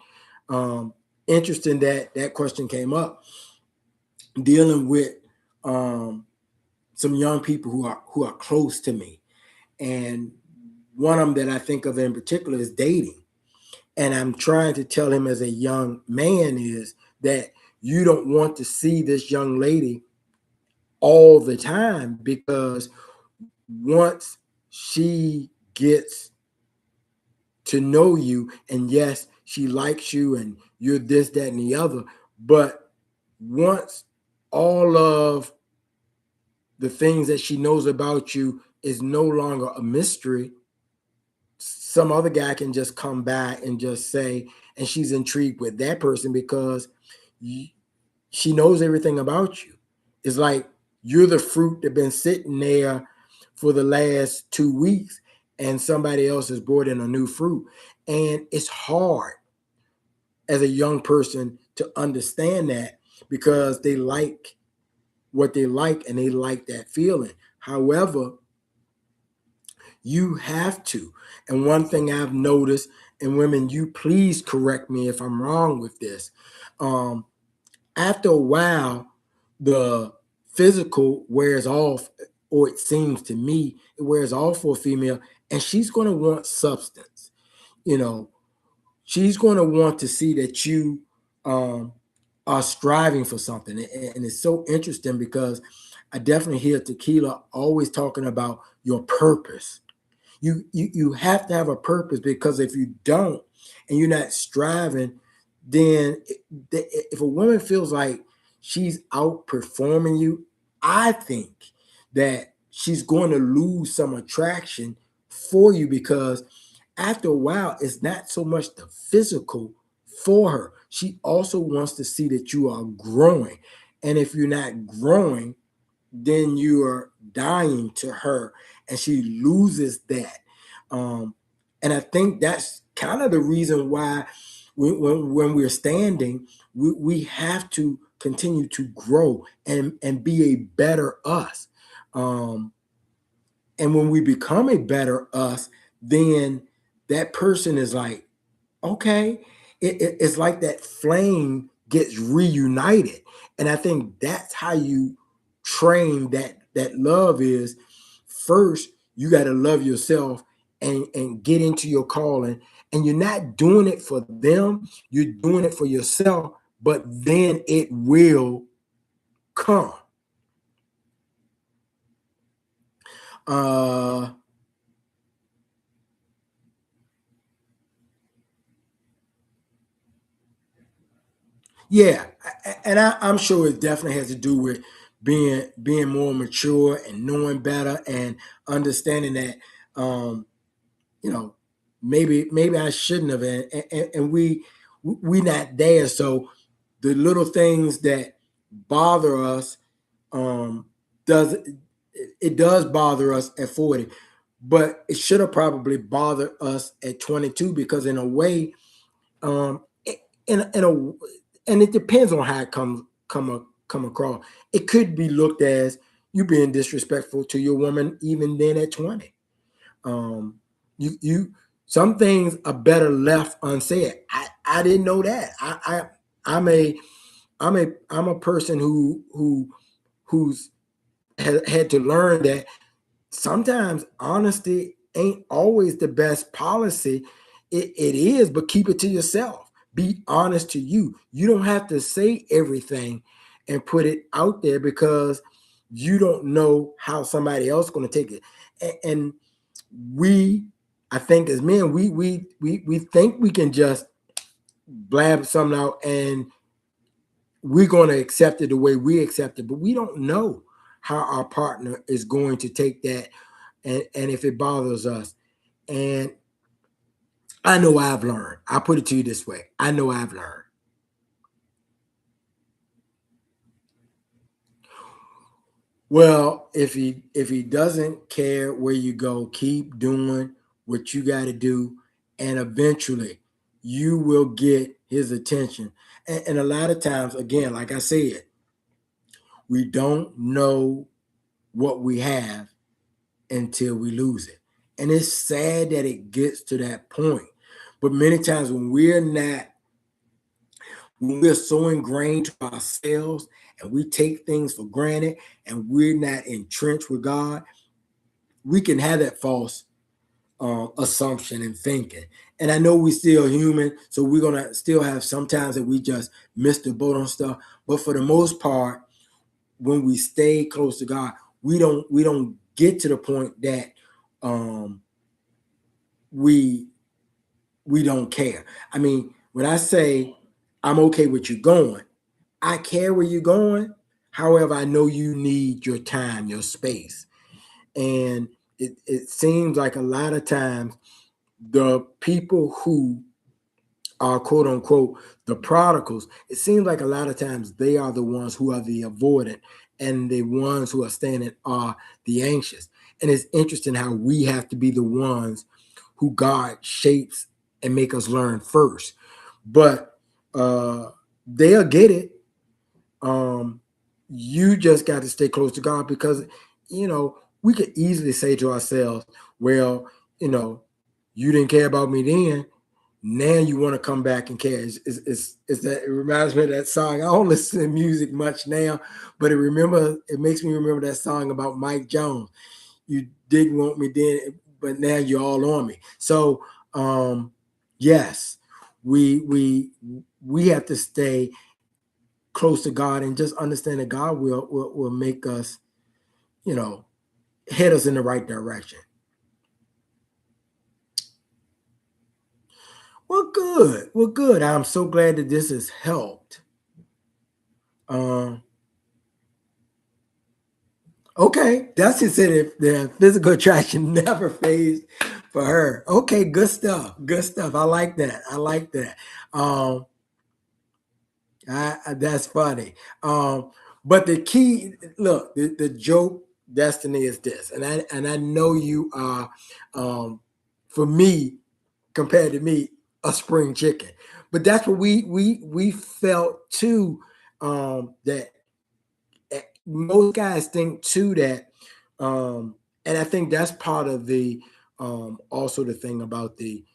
Um, Interesting that that question came up, dealing with um, some young people who are close to me, and one of them that I think of in particular is dating. And I'm trying to tell him as a young man is that you don't want to see this young lady all the time, because once she gets to know you, and yes, she likes you and you're this, that, and the other, but once all of the things that she knows about you is no longer a mystery, some other guy can just come by and just say, and she's intrigued with that person because she knows everything about you. It's like you're the fruit that been sitting there for the last 2 weeks, and somebody else has brought in a new fruit. And it's hard as a young person to understand that, because they like what they like and they like that feeling. However, you have to. And one thing I've noticed, and women, you please correct me if I'm wrong with this. Um, After a while, the physical wears off, or it seems to me it wears off for a female, and she's going to want substance. You know, she's going to want to see that you um, are striving for something. And it's so interesting because I definitely hear Tequila always talking about your purpose. You have to have a purpose, because if you don't and you're not striving, then if a woman feels like she's outperforming you, I think that she's going to lose some attraction for you, because after a while, it's not so much the physical for her. She also wants to see that you are growing. And if you're not growing, then you are dying to her, and she loses that. Um, and I think that's kind of the reason why when we're standing, we have to continue to grow and be a better us. Um, and when we become a better us, then that person is like, okay, it's like that flame gets reunited. And I think that's how you train that love is. First, you got to love yourself and get into your calling. And you're not doing it for them, you're doing it for yourself, but then it will come. Uh Yeah, and I'm sure it definitely has to do with being more mature and knowing better and understanding that, um, you know, maybe I shouldn't have, and we not there. So the little things that bother us, um, does it does bother us at 40, but it should have probably bothered us at 22, because in a way, in a and it depends on how it come across. It could be looked as you being disrespectful to your woman even then at 20. Um, you some things are better left unsaid. I didn't know that. I'm a person who's had to learn that sometimes honesty ain't always the best policy. It is, but keep it to yourself. Be honest to you. You don't have to say everything and put it out there, because you don't know how somebody else is going to take it. And we, I think as men, we think we can just blab something out and we're going to accept it the way we accept it, but we don't know how our partner is going to take that, and if it bothers us. And I know I've learned. I'll put it to you this way. I know I've learned. Well, if he doesn't care where you go, keep doing what you got to do, and eventually you will get his attention. And a lot of times, again, like I said, we don't know what we have until we lose it. And it's sad that it gets to that point. But many times when we're so ingrained to ourselves and we take things for granted and we're not entrenched with God, we can have that false assumption and thinking. And I know we're still human, so we're gonna still have sometimes that we just miss the boat on stuff. But for the most part, when we stay close to God, we don't get to the point that um, we we don't care. I mean, when I say I'm okay with you going, I care where you're going. However, I know you need your time, your space. And it seems like a lot of times the people who are quote unquote the prodigals, it seems like a lot of times they are the ones who are the avoidant, and the ones who are standing are the anxious. And it's interesting how we have to be the ones who God shapes and make us learn first. But they'll get it. Um, you just got to stay close to God, because we could easily say to ourselves, well, you know, you didn't care about me then. Now you want to come back and care. It's that it reminds me of that song. I don't listen to music much now, but it makes me remember that song about Mike Jones. You didn't want me then, but now you're all on me. So yes, we have to stay close to God and just understand that God will make us, you know, head us in the right direction. Well, good. Well, good. I'm so glad that this has helped. Um, okay, Dusty said if the physical attraction never fades for her. Okay, good stuff. Good stuff. I like that. I like that. Um, that's funny. But the key, look, the joke, Destiny, is this, and I know you are, um, for me, compared to me, a spring chicken. But that's what we felt too. That most guys think too that, and I think that's part of the, also the thing about the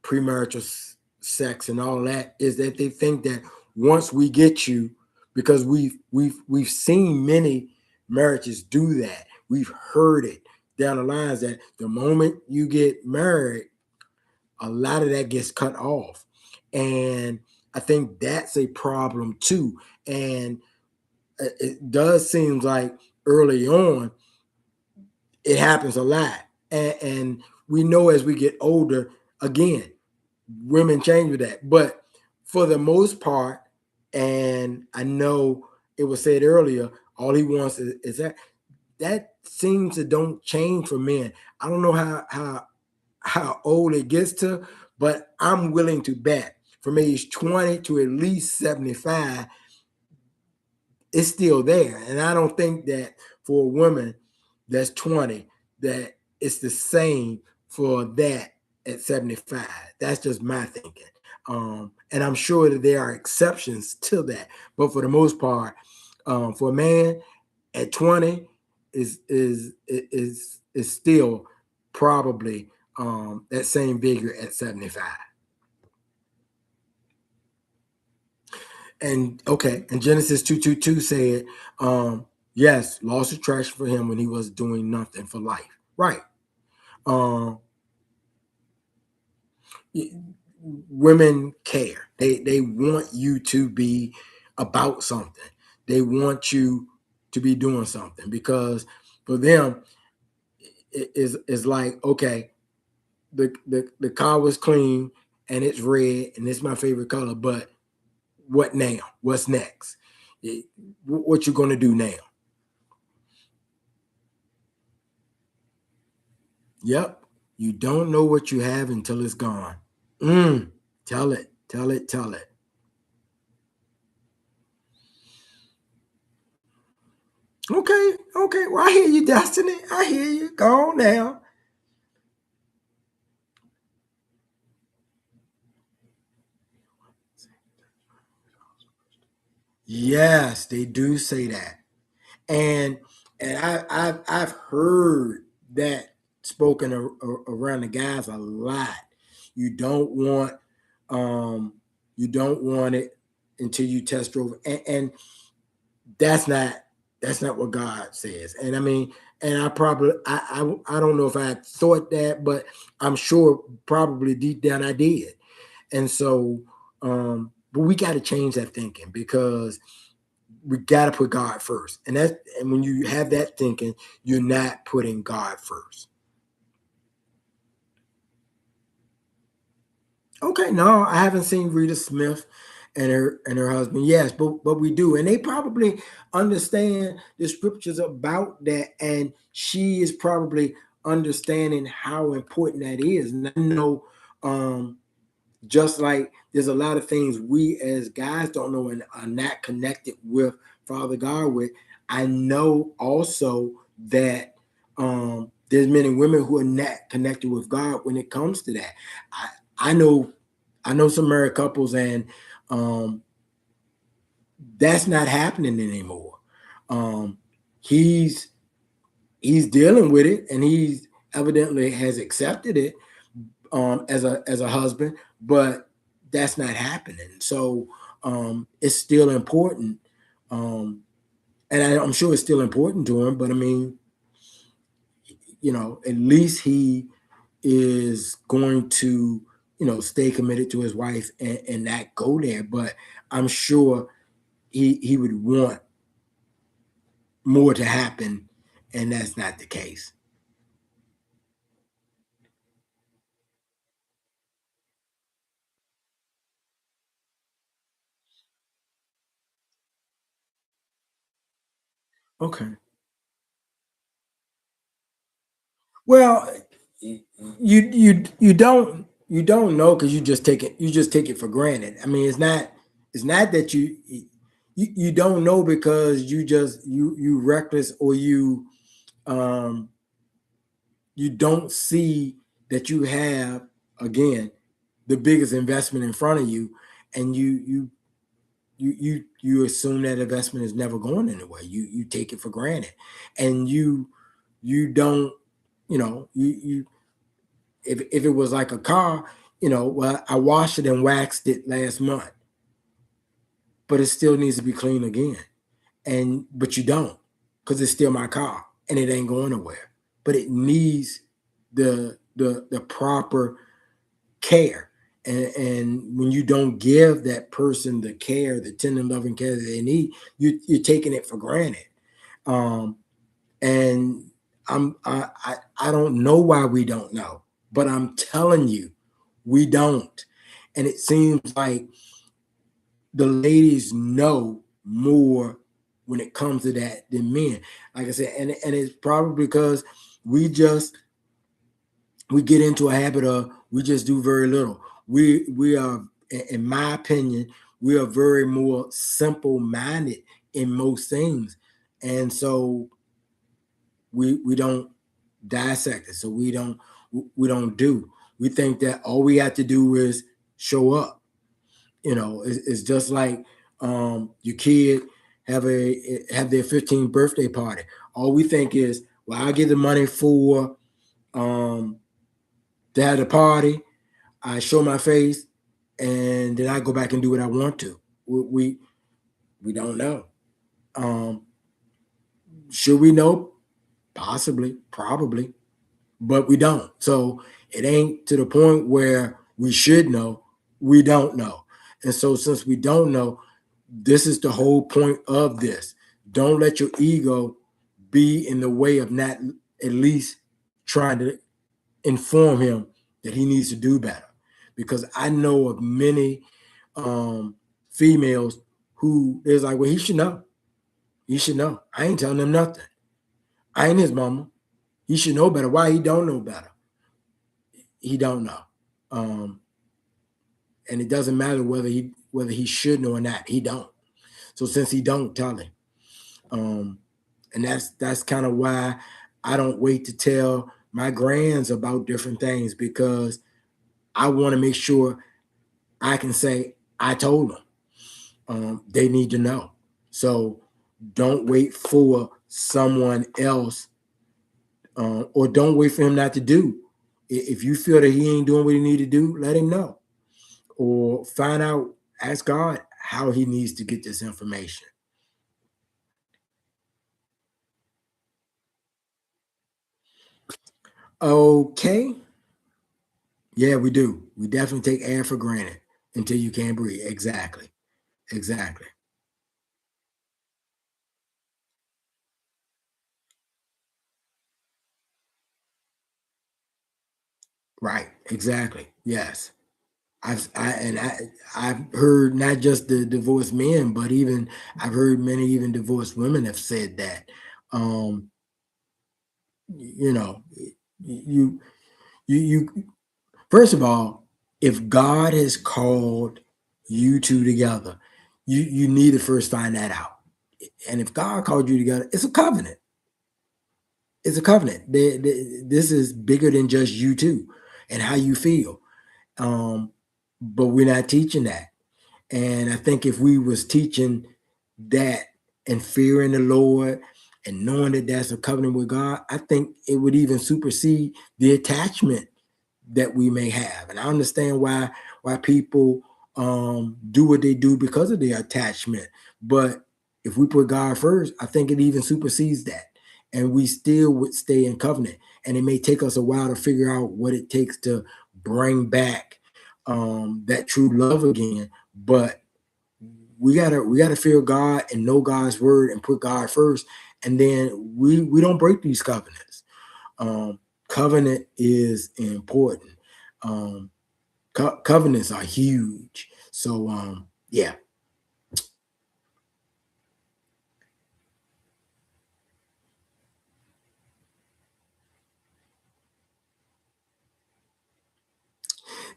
premarital sex and all that, is that they think that once we get you, because we've seen many marriages do that. We've heard it down the lines that the moment you get married, a lot of that gets cut off. And I think that's a problem too. And it does seem like early on it happens a lot. And we know as we get older, again, women change with that. But for the most part, and I know it was said earlier, all he wants is that seems to don't change for men. I don't know how old it gets to, but I'm willing to bet from age 20 to at least 75, it's still there. And I don't think that for a woman that's 20, that it's the same for that at 75. That's just my thinking. And I'm sure that there are exceptions to that. But for the most part, for a man at 20 is still probably that same vigor at 75. And okay, and Genesis 2:22 said, yes, lost attraction for him when he was doing nothing for life. Right. Um, Women care. They want you to be about something. They want you to be doing something, because for them it is like, okay, the car was clean and it's red and it's my favorite color, but what now? What's next? What you gonna do now? Yep. You don't know what you have until it's gone. Mm. Tell it. Tell it. Tell it. Okay. Okay. Well, I hear you, Destiny. I hear you. Go on now. Yes, they do say that. And I've heard that spoken around the guys a lot. You don't want um you don't want it until you test drove, and that's not what God says. And I mean, and I don't know if I thought that, but I'm sure probably deep down I did. And so, but we got to change that thinking, because we got to put God first. And when you have that thinking, you're not putting God first. Okay, no, I haven't seen Rita Smith and her husband. Yes, but we do, and they probably understand the scriptures about that, and she is probably understanding how important that is. And I know, just like there's a lot of things we as guys don't know and are not connected with Father God with. I know also that there's many women who are not connected with God when it comes to that. I I know I know some married couples, and um, that's not happening anymore. Um, he's he's dealing with it, and he's evidently has accepted it, as a husband, but that's not happening. So it's still important, um, and I'm sure it's still important to him. But I mean, at least he is going to, stay committed to his wife, and not go there. But I'm sure he would want more to happen, and that's not the case. Okay. Well, you don't know because you just take it for granted. I mean, it's not that you don't know because you reckless, or um you don't see that you have, again, the biggest investment in front of you, and you assume that investment is never going anywhere. You take it for granted, and you don't, you if it was like a car, well, I washed it and waxed it last month, but it still needs to be clean again. But you don't, because it's still my car and it ain't going nowhere. But it needs the proper care. And when you don't give that person the care, the tender loving care that they need, you're taking it for granted. Um, and I don't know why we don't know, but I'm telling you, we don't. And it seems like the ladies know more when it comes to that than men. Like I said, and it's probably because we just we get into a habit of, we just do very little. We are, in my opinion, we are very more simple minded in most things, and so we don't dissect it. So we don't do. We think that all we have to do is show up. It's just like, your kid have their 15th birthday party. All we think is, well, I'll get the money for, um to have the party. I show my face, and then I go back and do what I want to. We don't know. Um, should we know? Possibly, probably, but we don't. So it ain't to the point where we should know. We don't know. And so, since we don't know, this is the whole point of this. Don't let your ego be in the way of not at least trying to inform him that he needs to do better. Because I know of many, um, females who is like, well, he should know. He should know. I ain't telling him nothing. I ain't his mama. He should know better. Why he don't know better? He don't know. Um, and it doesn't matter whether he should know or not. He don't. So since he don't, tell him. Um, and that's kind of why I don't wait to tell my grands about different things, because I want to make sure I can say I told them. They need to know. So don't wait for someone else, or don't wait for him not to do. If you feel that he ain't doing what he need to do, let him know, or find out. Ask God how he needs to get this information. Okay. Yeah, we do. We definitely take air for granted until you can't breathe. Exactly. Exactly. Right. Exactly. Yes. I've heard not just the divorced men, but even I've heard many even divorced women have said that. Um, you know, you you first of all, if God has called you two together, you need to first find that out. And if God called you together, it's a covenant. It's a covenant. This is bigger than just you two and how you feel. Um, but we're not teaching that. And I think if we was teaching that, and fearing the Lord, and knowing that that's a covenant with God, I think it would even supersede the attachment that we may have. And I understand why people, do what they do because of their attachment. But if we put God first, I think it even supersedes that. And we still would stay in covenant. And it may take us a while to figure out what it takes to bring back, that true love again. But we gotta fear God and know God's word and put God first. And then we don't break these covenants. Um, Covenant is important. Um, Covenants are huge. So, yeah.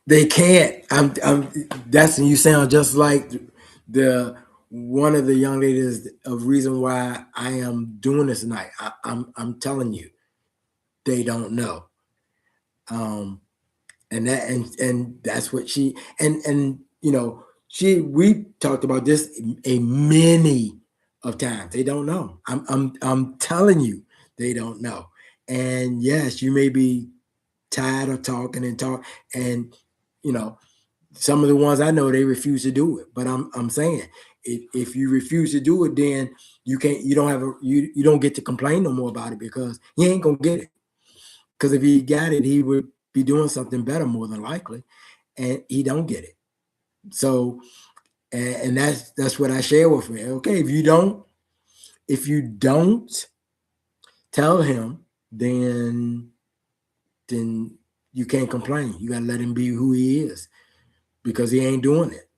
They can't. That's you sound just like the one of the young ladies of reason why I am doing this tonight. I'm telling you, they don't know. Um, and that's what and you know we talked about this a many of times. They don't know. I'm telling you, they don't know. And yes, you may be tired of talking and talk, and you know some of the ones I know they refuse to do it. But I'm saying if you refuse to do it, then you don't have you don't get to complain no more about it because he ain't gonna get it. Because if he got it, he would be doing something better more than likely, and he don't get it. So and that's what I share with him. Okay, if you don't tell him, then you can't complain. You gotta let him be who he is because he ain't doing it.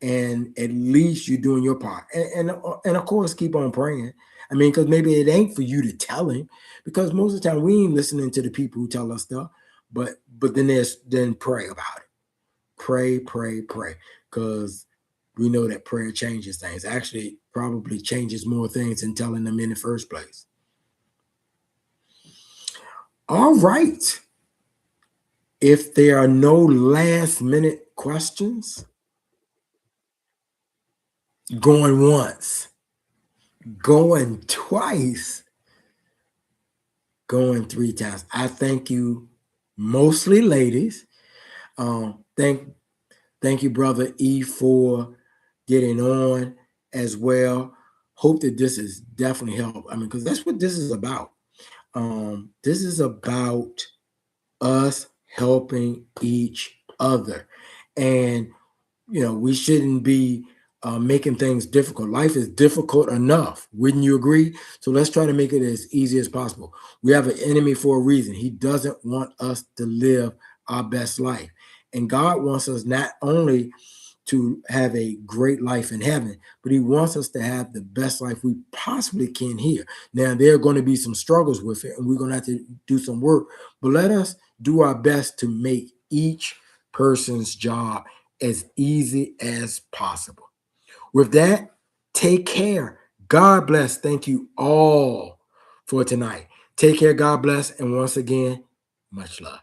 And at least you're doing your part. And of course, keep on praying. I mean, because maybe it ain't for you to tell him, because most of the time we ain't listening to the people who tell us stuff. But then pray about it. Pray, pray, pray, because we know that prayer changes things. Actually, probably changes more things than telling them in the first place. All right. If there are no last minute questions, going once, going twice, going three times. I thank you, mostly ladies. Um, thank thank you, brother E, for getting on as well. Hope that this is definitely help. I mean, because that's what this is about. This is about us helping each other. And we shouldn't be making things difficult. Life is difficult enough. Wouldn't you agree? So let's try to make it as easy as possible. We have an enemy for a reason. He doesn't want us to live our best life. And God wants us not only to have a great life in heaven, but he wants us to have the best life we possibly can here. Now, there are going to be some struggles with it, and we're going to have to do some work, but let us do our best to make each person's job as easy as possible. With that, take care. God bless. Thank you all for tonight. Take care. God bless. And once again, much love.